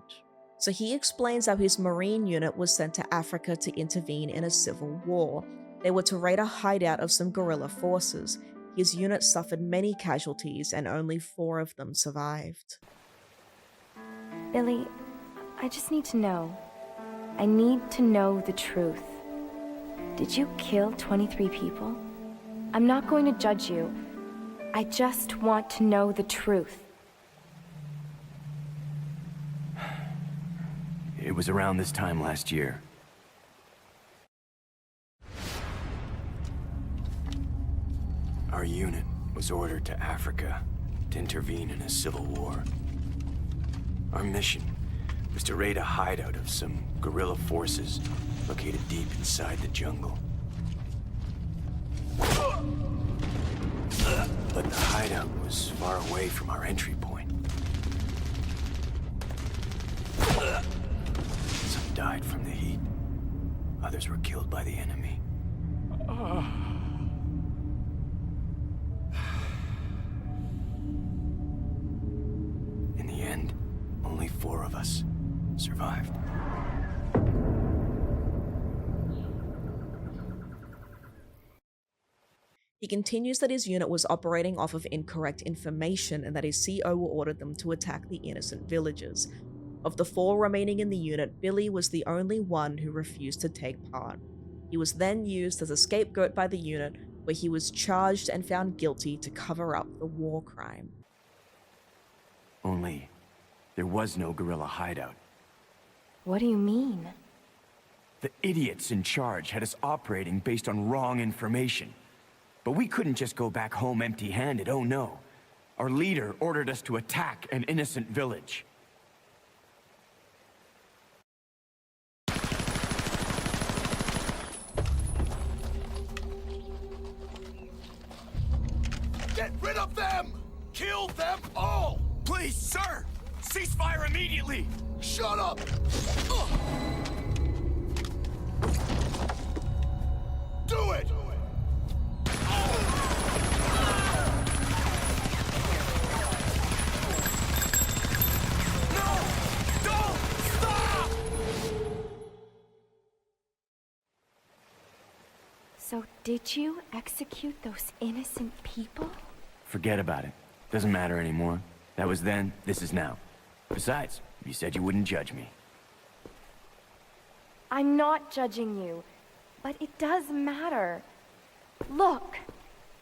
So he explains how his Marine unit was sent to Africa to intervene in a civil war. They were to raid a hideout of some guerrilla forces. His unit suffered many casualties, and only 4 of them survived. Billy, I just need to know. I need to know the truth. Did you kill 23 people? I'm not going to judge you. I just want to know the truth. It was around this time last year. Our unit was ordered to Africa to intervene in a civil war. Our mission was to raid a hideout of some guerrilla forces located deep inside the jungle. But the hideout was far away from our entry point. Some died from the heat. Others were killed by the enemy. In the end, only 4 of us survived. He continues that his unit was operating off of incorrect information and that his CO ordered them to attack the innocent villagers. Of the 4 remaining in the unit, Billy was the only one who refused to take part. He was then used as a scapegoat by the unit, where he was charged and found guilty to cover up the war crime. Only There was no guerrilla hideout. What do you mean? The idiots in charge had us operating based on wrong information. But we couldn't just go back home empty-handed, oh no. Our leader ordered us to attack an innocent village. Get rid of them! Kill them all! Please, sir! Ceasefire immediately! Shut up! Do it! No! Don't! Stop! So did you execute those innocent people? Forget about it. Doesn't matter anymore. That was then, this is now. Besides, you said you wouldn't judge me. I'm not judging you, but it does matter. Look,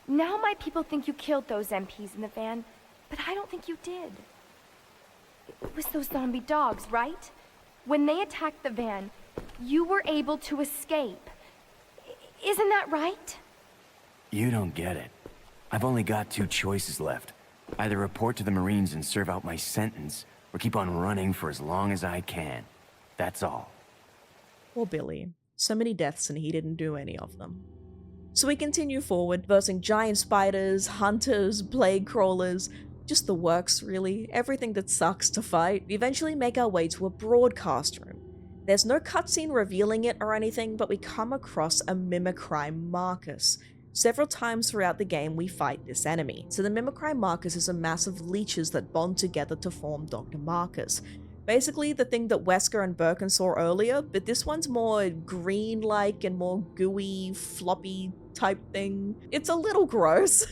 now my people think you killed those MPs in the van, but I don't think you did. It was those zombie dogs, right? When they attacked the van, you were able to escape. Isn't that right? You don't get it. I've only got two choices left. Either report to the Marines and serve out my sentence, or keep on running for as long as I can. That's all. Poor Billy. So many deaths and he didn't do any of them. So we continue forward, versing giant spiders, hunters, plague crawlers, just the works really, everything that sucks to fight. We eventually make our way to a broadcast room. There's no cutscene revealing it or anything, but we come across a Mimicry Marcus. Several times throughout the game, we fight this enemy. So the Mimicry Marcus is a mass of leeches that bond together to form Dr. Marcus. Basically the thing that Wesker and Birkin saw earlier, but this one's more green-like and more gooey, floppy type thing. It's a little gross.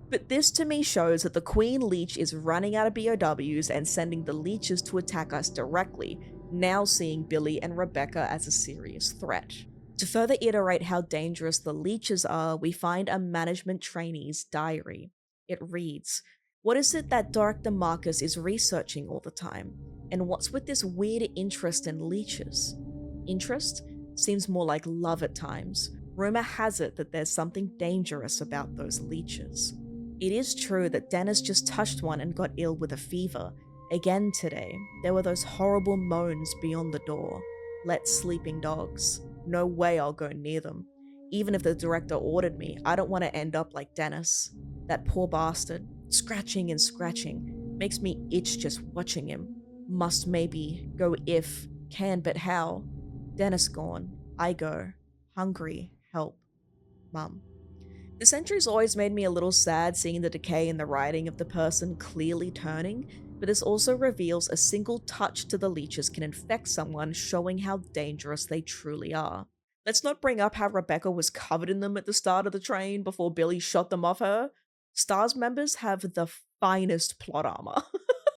But this to me shows that the Queen Leech is running out of BOWs and sending the Leeches to attack us directly, now seeing Billy and Rebecca as a serious threat. To further iterate how dangerous the Leeches are, we find a management trainee's diary. It reads, "What is it that Dr. Marcus is researching all the time? And what's with this weird interest in Leeches? Interest? Seems more like love at times. Rumor has it that there's something dangerous about those Leeches. It is true that Dennis just touched one and got ill with a fever. Again today, there were those horrible moans beyond the door. Let sleeping dogs. No way I'll go near them. Even if the director ordered me, I don't want to end up like Dennis. That poor bastard. Scratching and scratching. Makes me itch just watching him. Must maybe go if, can but how. Dennis gone. I go. Hungry. Help. Mum." The Century's always made me a little sad seeing the decay in the writing of the person clearly turning, but this also reveals a single touch to the Leeches can infect someone, showing how dangerous they truly are. Let's not bring up how Rebecca was covered in them at the start of the train before Billy shot them off her. STARS members have the finest plot armor.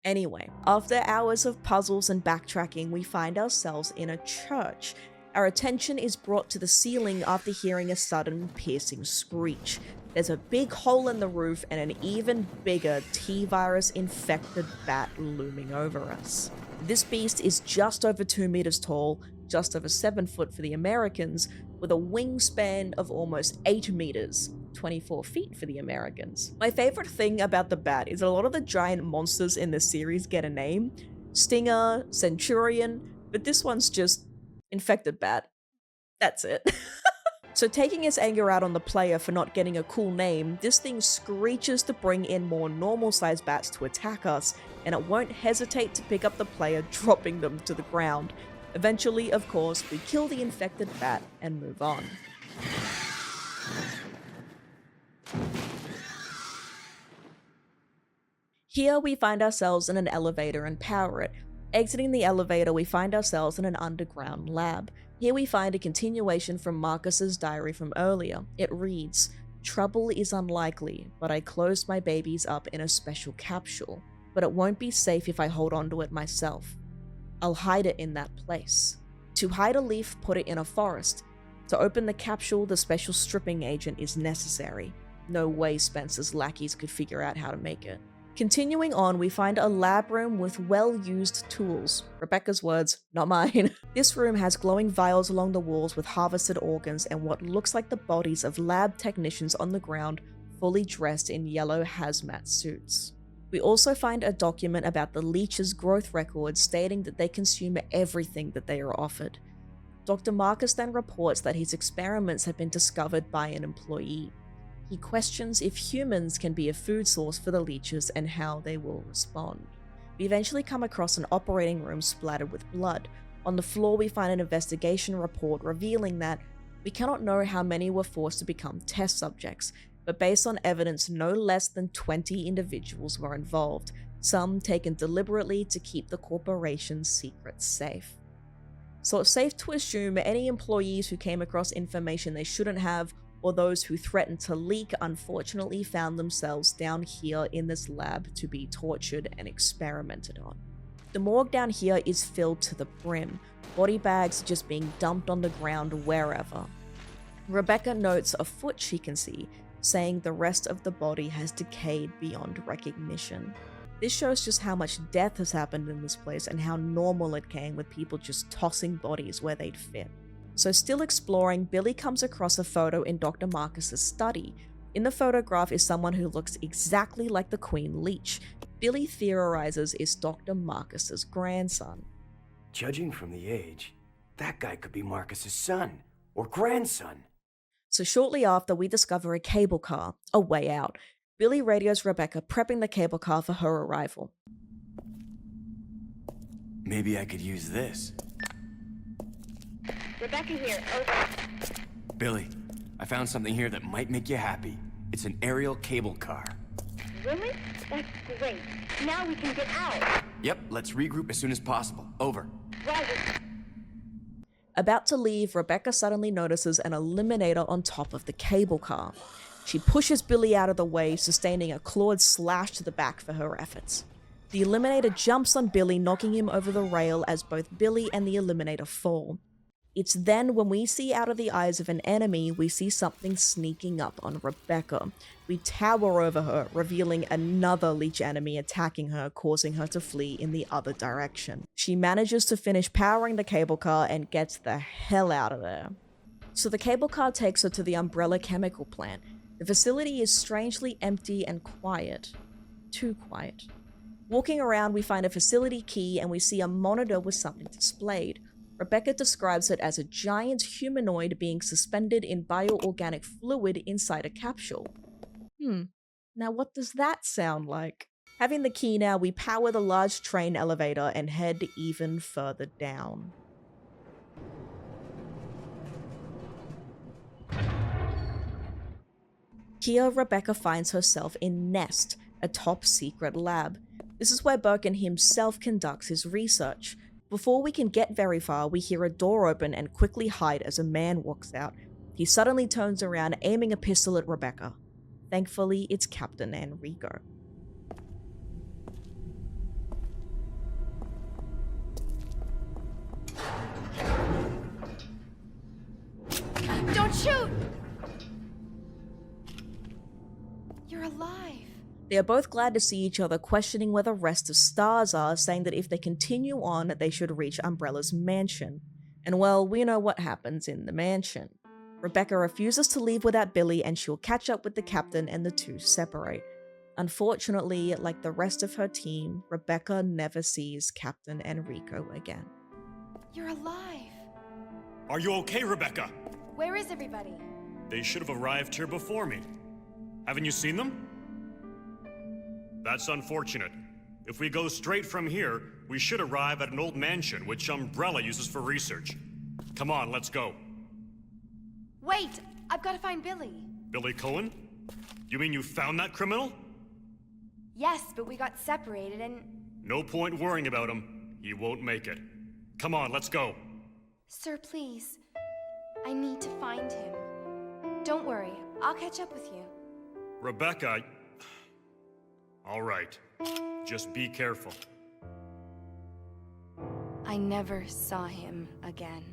Anyway, after hours of puzzles and backtracking, we find ourselves in a church. Our attention is brought to the ceiling after hearing a sudden piercing screech. There's a big hole in the roof and an even bigger T-virus infected bat looming over us. This beast is just over 2 meters tall, just over 7 foot for the Americans, with a wingspan of almost 8 meters, 24 feet for the Americans. My favorite thing about the bat is a lot of the giant monsters in this series get a name. Stinger, Centurion, but this one's just infected bat. That's it. So taking his anger out on the player for not getting a cool name, this thing screeches to bring in more normal-sized bats to attack us, and it won't hesitate to pick up the player, dropping them to the ground. Eventually, of course, we kill the infected bat and move on. Here we find ourselves in an elevator and power it. Exiting the elevator, we find ourselves in an underground lab. Here we find a continuation from Marcus's diary from earlier. It reads, "Trouble is unlikely, but I closed my babies up in a special capsule. But it won't be safe if I hold onto it myself. I'll hide it in that place. To hide a leaf, put it in a forest. To open the capsule, the special stripping agent is necessary. No way Spencer's lackeys could figure out how to make it. Continuing on, we find a lab room with well-used tools. Rebecca's words, not mine. This room has glowing vials along the walls with harvested organs and what looks like the bodies of lab technicians on the ground, fully dressed in yellow hazmat suits. We also find a document about the Leeches' growth records stating that they consume everything that they are offered. Dr. Marcus then reports that his experiments have been discovered by an employee. He questions if humans can be a food source for the Leeches and how they will respond. We eventually come across an operating room splattered with blood. On the floor we find an investigation report revealing that we cannot know how many were forced to become test subjects, but based on evidence no less than 20 individuals were involved, some taken deliberately to keep the corporation's secrets safe. So it's safe to assume any employees who came across information they shouldn't have, or those who threatened to leak, unfortunately found themselves down here in this lab to be tortured and experimented on. The morgue down here is filled to the brim, body bags just being dumped on the ground wherever. Rebecca notes a foot she can see, saying the rest of the body has decayed beyond recognition. This shows just how much death has happened in this place and how normal it came with people just tossing bodies where they'd fit. So still exploring, Billy comes across a photo in Dr. Marcus's study. In the photograph is someone who looks exactly like the Queen Leech. Billy theorizes is Dr. Marcus's grandson. Judging from the age, that guy could be Marcus's son or grandson. So shortly after, we discover a cable car, a way out. Billy radios Rebecca, prepping the cable car for her arrival. Maybe I could use this. Rebecca here, over. Billy, I found something here that might make you happy. It's an aerial cable car. Really? That's great. Now we can get out. Yep, let's regroup as soon as possible. Over. Roger. About to leave, Rebecca suddenly notices an Eliminator on top of the cable car. She pushes Billy out of the way, sustaining a clawed slash to the back for her efforts. The Eliminator jumps on Billy, knocking him over the rail as both Billy and the Eliminator fall. It's then when we see out of the eyes of an enemy, we see something sneaking up on Rebecca. We tower over her, revealing another Leech enemy attacking her, causing her to flee in the other direction. She manages to finish powering the cable car and gets the hell out of there. So the cable car takes her to the Umbrella chemical plant. The facility is strangely empty and quiet. Too quiet. Walking around, we find a facility key and we see a monitor with something displayed. Rebecca describes it as a giant humanoid being suspended in bioorganic fluid inside a capsule. Now what does that sound like? Having the key now, we power the large train elevator and head even further down. Here, Rebecca finds herself in Nest, a top-secret lab. This is where Birkin himself conducts his research. Before we can get very far, we hear a door open and quickly hide as a man walks out. He suddenly turns around, aiming a pistol at Rebecca. Thankfully, it's Captain Enrico. Don't shoot! You're alive. They are both glad to see each other, questioning where the rest of Stars are, saying that if they continue on, they should reach Umbrella's mansion. And well, we know what happens in the mansion. Rebecca refuses to leave without Billy and she'll catch up with the captain and the two separate. Unfortunately, like the rest of her team, Rebecca never sees Captain Enrico again. You're alive. Are you okay, Rebecca? Where is everybody? They should have arrived here before me. Haven't you seen them? That's unfortunate. If we go straight from here, we should arrive at an old mansion which Umbrella uses for research. Come on, let's go. Wait! I've got to find Billy. Billy Cohen? You mean you found that criminal? Yes, but we got separated and... No point worrying about him. He won't make it. Come on, let's go. Sir, please. I need to find him. Don't worry, I'll catch up with you. Rebecca... All right. Just be careful. I never saw him again.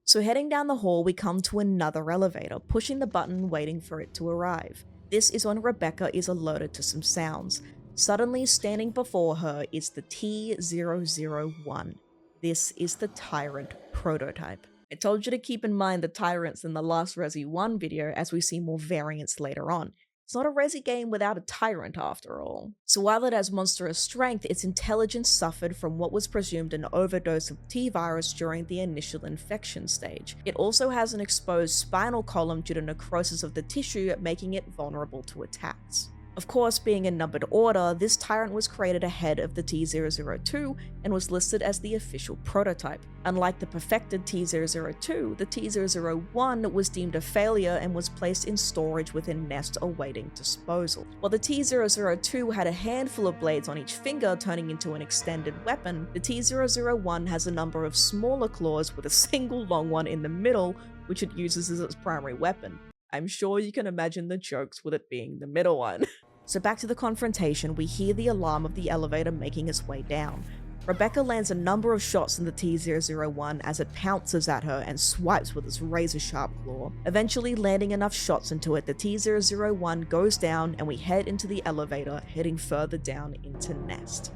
So heading down the hall, we come to another elevator, pushing the button, waiting for it to arrive. This is when Rebecca is alerted to some sounds. Suddenly standing before her is the T-001. This is the Tyrant prototype. I told you to keep in mind the Tyrants in the last Resi 1 video as we see more variants later on. It's not a Resi game without a Tyrant after all. So while it has monstrous strength, its intelligence suffered from what was presumed an overdose of T-virus during the initial infection stage. It also has an exposed spinal column due to necrosis of the tissue, making it vulnerable to attacks. Of course, being in numbered order, this Tyrant was created ahead of the T-002 and was listed as the official prototype. Unlike the perfected T-002, the T-001 was deemed a failure and was placed in storage within Nest awaiting disposal. While the T-002 had a handful of blades on each finger turning into an extended weapon, the T-001 has a number of smaller claws with a single long one in the middle, which it uses as its primary weapon. I'm sure you can imagine the jokes with it being the middle one. So back to the confrontation, we hear the alarm of the elevator making its way down. Rebecca lands a number of shots in the T-001 as it pounces at her and swipes with its razor-sharp claw. Eventually landing enough shots into it, the T-001 goes down and we head into the elevator, heading further down into Nest.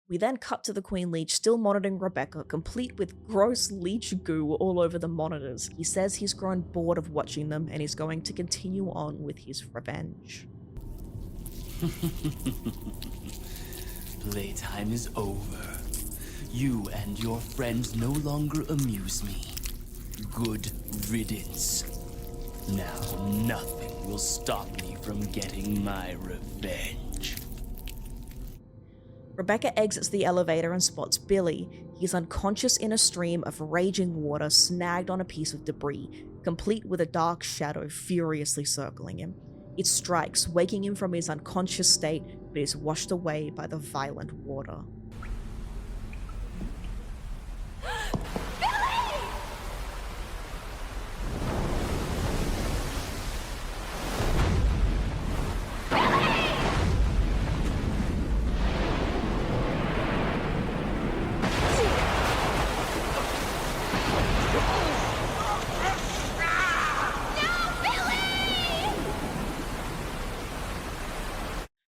We then cut to the Queen Leech still monitoring Rebecca, complete with gross leech goo all over the monitors. He says he's grown bored of watching them and he's going to continue on with his revenge. Playtime is over. You and your friends no longer amuse me. Good riddance. Now nothing will stop me from getting my revenge. Rebecca exits the elevator and spots Billy. He's unconscious in a stream of raging water snagged on a piece of debris, complete with a dark shadow furiously circling him. It strikes, waking him from his unconscious state, but is washed away by the violent water.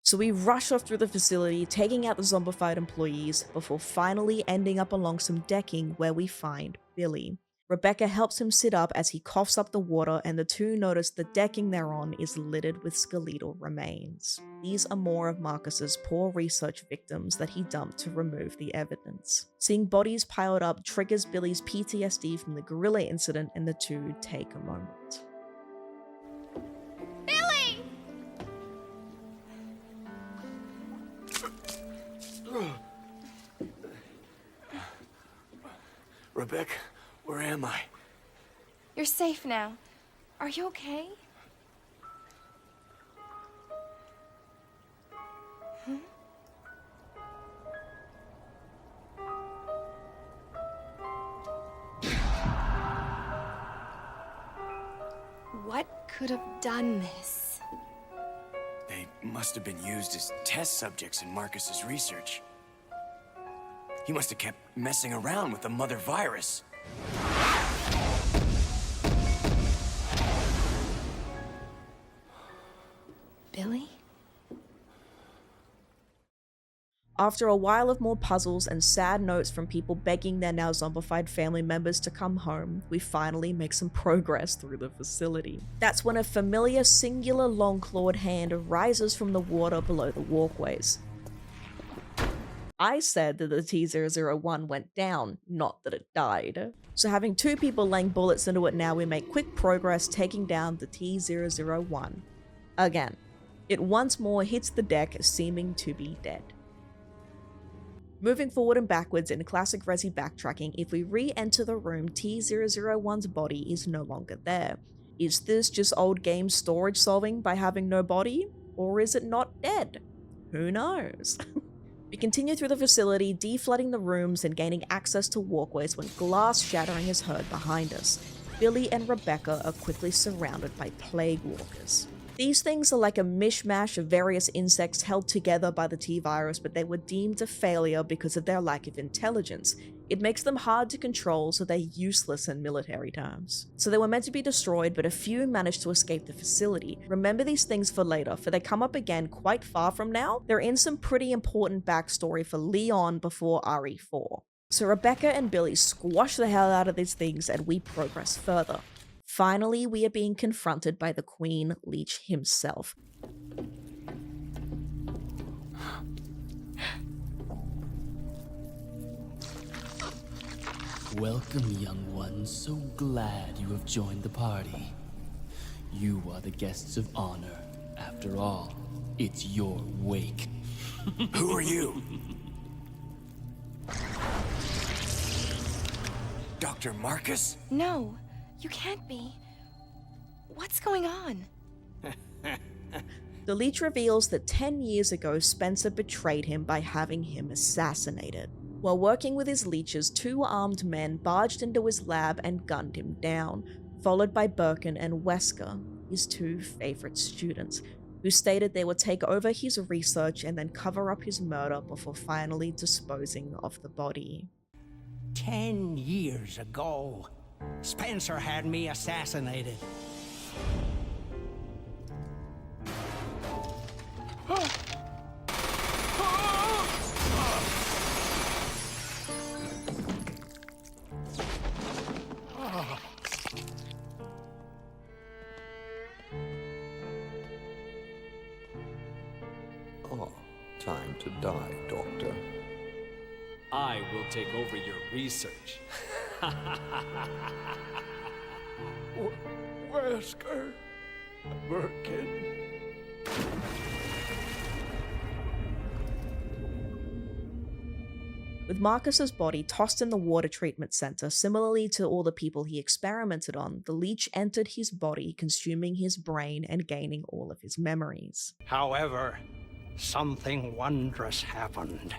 So we rush off through the facility, taking out the zombified employees, before finally ending up along some decking where we find Billy. Rebecca helps him sit up as he coughs up the water, and the two notice the decking they're on is littered with skeletal remains. These are more of Marcus's poor research victims that he dumped to remove the evidence. Seeing bodies piled up triggers Billy's PTSD from the gorilla incident, and the two take a moment. Rebecca, where am I? You're safe now. Are you okay? Hmm? What could have done this? They must have been used as test subjects in Marcus's research. He must have kept messing around with the mother virus. Billy? After a while of more puzzles and sad notes from people begging their now zombified family members to come home, we finally make some progress through the facility. That's when a familiar singular long-clawed hand rises from the water below the walkways. I said that the T-001 went down, not that it died. So having two people laying bullets into it now, we make quick progress taking down the T-001. Again, it once more hits the deck, seeming to be dead. Moving forward and backwards in classic Resi backtracking, if we re-enter the room, T-001's body is no longer there. Is this just old game storage solving by having no body? Or is it not dead? Who knows? We continue through the facility, deflooding the rooms and gaining access to walkways when glass shattering is heard behind us. Billy and Rebecca are quickly surrounded by plague walkers. These things are like a mishmash of various insects held together by the T-virus, but they were deemed a failure because of their lack of intelligence. It makes them hard to control, so they're useless in military terms. So they were meant to be destroyed, but a few managed to escape the facility. Remember these things for later, for they come up again quite far from now. They're in some pretty important backstory for Leon before RE4. So Rebecca and Billy squash the hell out of these things and we progress further. Finally, we are being confronted by the Queen Leech himself. Welcome, young ones. So glad you have joined the party. You are the guests of honor. After all, it's your wake. Who are you? Dr. Marcus? No, you can't be. What's going on? The Leech reveals that 10 years ago, Spencer betrayed him by having him assassinated. While working with his leeches, 2 armed men barged into his lab and gunned him down, followed by Birkin and Wesker, his 2 favorite students, who stated they would take over his research and then cover up his murder before finally disposing of the body. 10 years ago, Spencer had me assassinated. Time to die, Doctor. I will take over your research. Wesker, Birkin. With Marcus's body tossed in the water treatment center, similarly to all the people he experimented on, the Leech entered his body, consuming his brain and gaining all of his memories. However, something wondrous happened.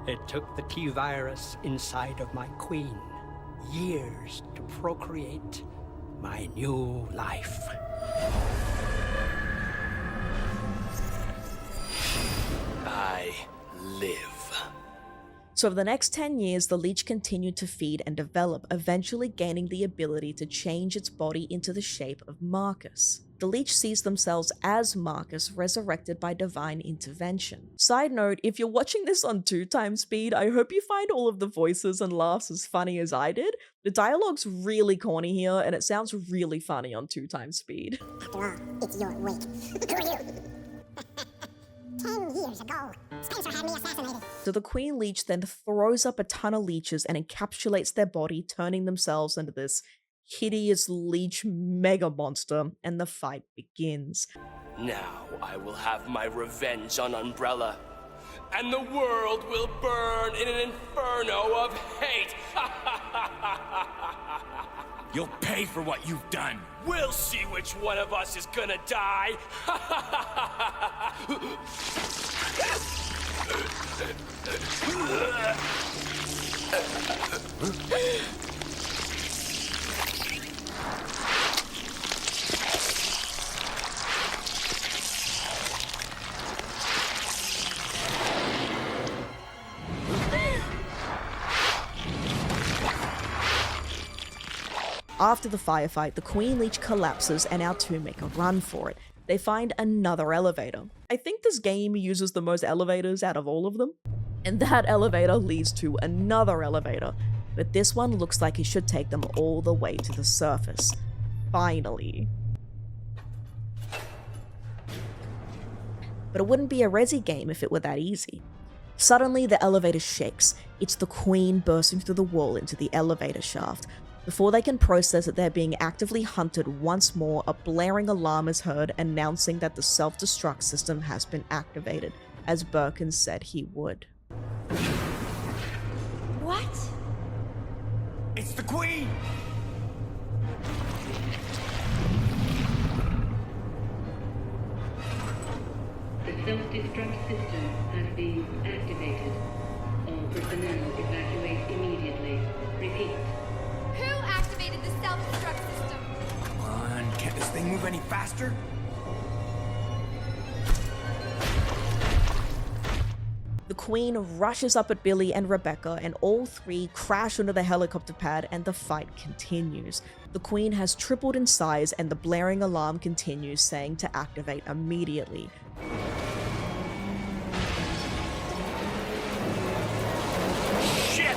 It took the T-virus inside of my queen years to procreate my new life. I live. So over the next 10 years, the Leech continued to feed and develop, eventually gaining the ability to change its body into the shape of Marcus. The Leech sees themselves as Marcus, resurrected by divine intervention. Side note, if you're watching this on 2x speed, I hope you find all of the voices and laughs as funny as I did. The dialogue's really corny here, and it sounds really funny on 2x speed. After all, it's your wake. Who are you? 10 years ago, Spencer had me assassinated. So the Queen Leech then throws up a ton of leeches and encapsulates their body, turning themselves into this hideous leech mega monster, and the fight begins. Now I will have my revenge on Umbrella, and the world will burn in an inferno of hate. You'll pay for what you've done. We'll see which one of us is gonna die. After the firefight, the Queen Leech collapses and our 2 make a run for it. They find another elevator. I think this game uses the most elevators out of all of them. And that elevator leads to another elevator, but this one looks like it should take them all the way to the surface. Finally. But it wouldn't be a Resi game if it were that easy. Suddenly, the elevator shakes. It's the Queen bursting through the wall into the elevator shaft. Before they can process that they're being actively hunted once more, a blaring alarm is heard announcing that the self-destruct system has been activated, as Birkin said he would. What? It's the Queen! The self-destruct system has been activated. All personnel evacuate immediately. Repeat. Who activated the self-destruct system? Come on, can't this thing move any faster? Queen rushes up at Billy and Rebecca, and all three crash onto the helicopter pad, and the fight continues. The Queen has tripled in size, and the blaring alarm continues, saying to activate immediately. Shit!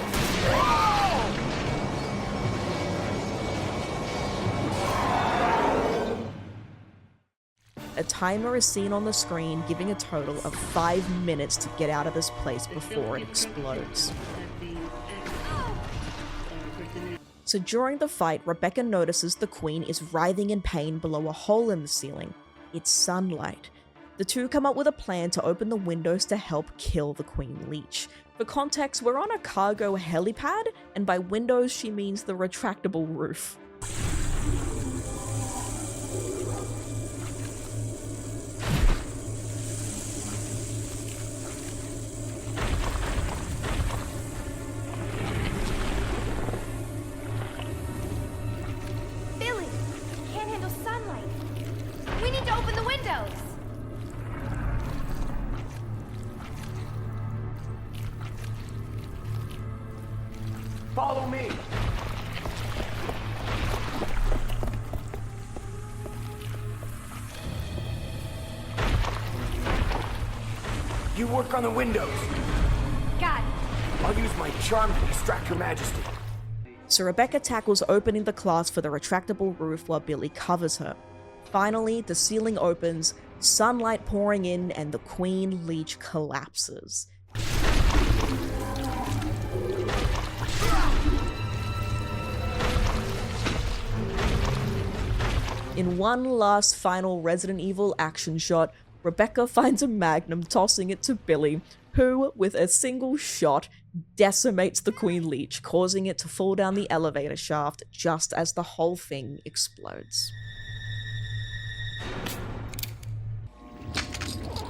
A timer is seen on the screen, giving a total of 5 minutes to get out of this place before it explodes. So during the fight, Rebecca notices the Queen is writhing in pain below a hole in the ceiling. It's sunlight. The two come up with a plan to open the windows to help kill the Queen Leech. For context, we're on a cargo helipad, and by windows she means the retractable roof. Billy! Can't handle sunlight. We need to open the windows! Follow me! You work on the windows. Got it. I'll use my charm to distract Her Majesty. So Rebecca tackles opening the clasp for the retractable roof while Billy covers her. Finally, the ceiling opens, sunlight pouring in, and the Queen Leech collapses. In one last final Resident Evil action shot, Rebecca finds a magnum, tossing it to Billy, who, with a single shot, decimates the Queen Leech, causing it to fall down the elevator shaft just as the whole thing explodes.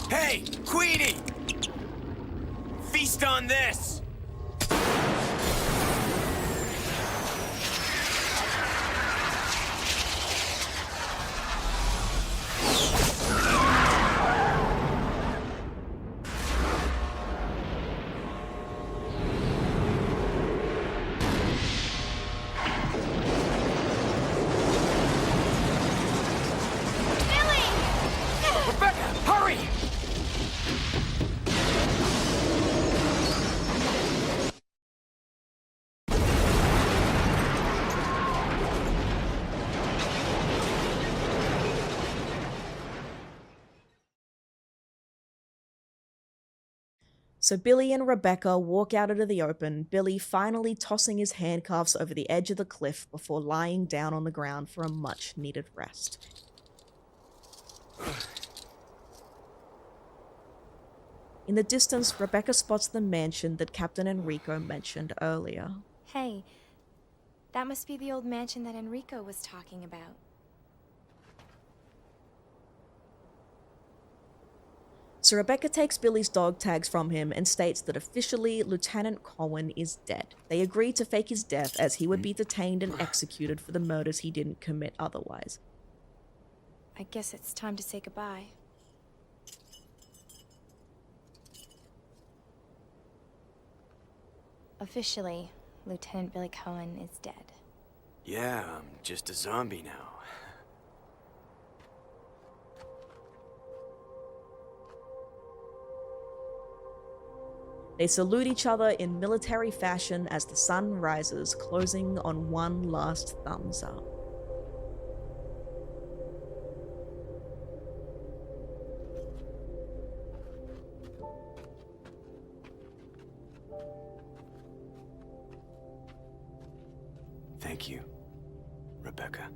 Hey, Queenie! Feast on this! So Billy and Rebecca walk out into the open, Billy finally tossing his handcuffs over the edge of the cliff before lying down on the ground for a much-needed rest. In the distance, Rebecca spots the mansion that Captain Enrico mentioned earlier. Hey, that must be the old mansion that Enrico was talking about. So Rebecca takes Billy's dog tags from him and states that officially Lieutenant Cohen is dead. They agree to fake his death as he would be detained and executed for the murders he didn't commit otherwise. I guess it's time to say goodbye. Officially, Lieutenant Billy Cohen is dead. Yeah, I'm just a zombie now. They salute each other in military fashion as the sun rises, closing on one last thumbs up. Thank you, Rebecca.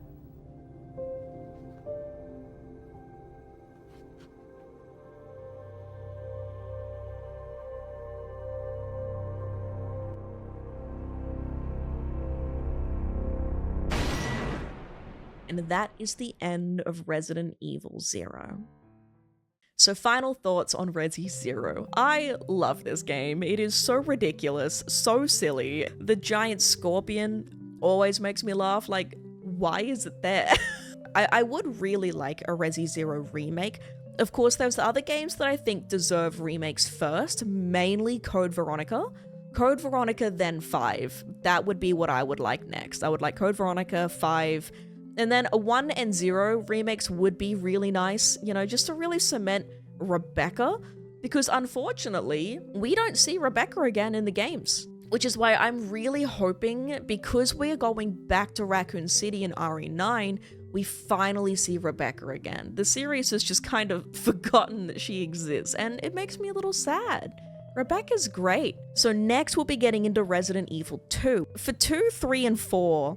And that is the end of Resident Evil 0. So final thoughts on Resi 0. I love this game. It is so ridiculous, so silly. The giant scorpion always makes me laugh. Like, why is it there? I would really like a Resi 0 remake, Of course, there's other games that I think deserve remakes first, mainly Code Veronica. Code Veronica, then 5. That would be what I would like next. I would like Code Veronica, 5, and then a 1 and 0 remakes would be really nice, you know, just to really cement Rebecca, because unfortunately, we don't see Rebecca again in the games. Which is why I'm really hoping, because we're going back to Raccoon City in RE9, we finally see Rebecca again. The series has just kind of forgotten that she exists, and it makes me a little sad. Rebecca's great. So next we'll be getting into Resident Evil 2. For 2, 3, and 4,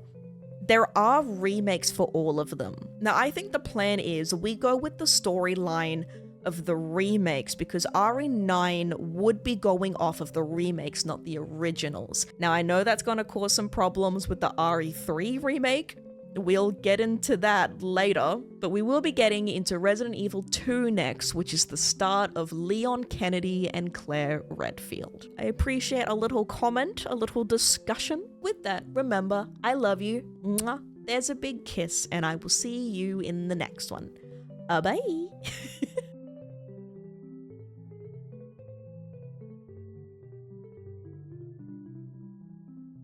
there are remakes for all of them. Now I think the plan is we go with the storyline of the remakes, because RE9 would be going off of the remakes, not the originals. Now I know that's going to cause some problems with the RE3 remake. We'll get into that later, but we will be getting into Resident Evil 2 next, which is the start of Leon Kennedy and Claire Redfield. I appreciate a little comment, a little discussion. With that, remember, I love you. Mwah. There's a big kiss, and I will see you in the next one. Bye.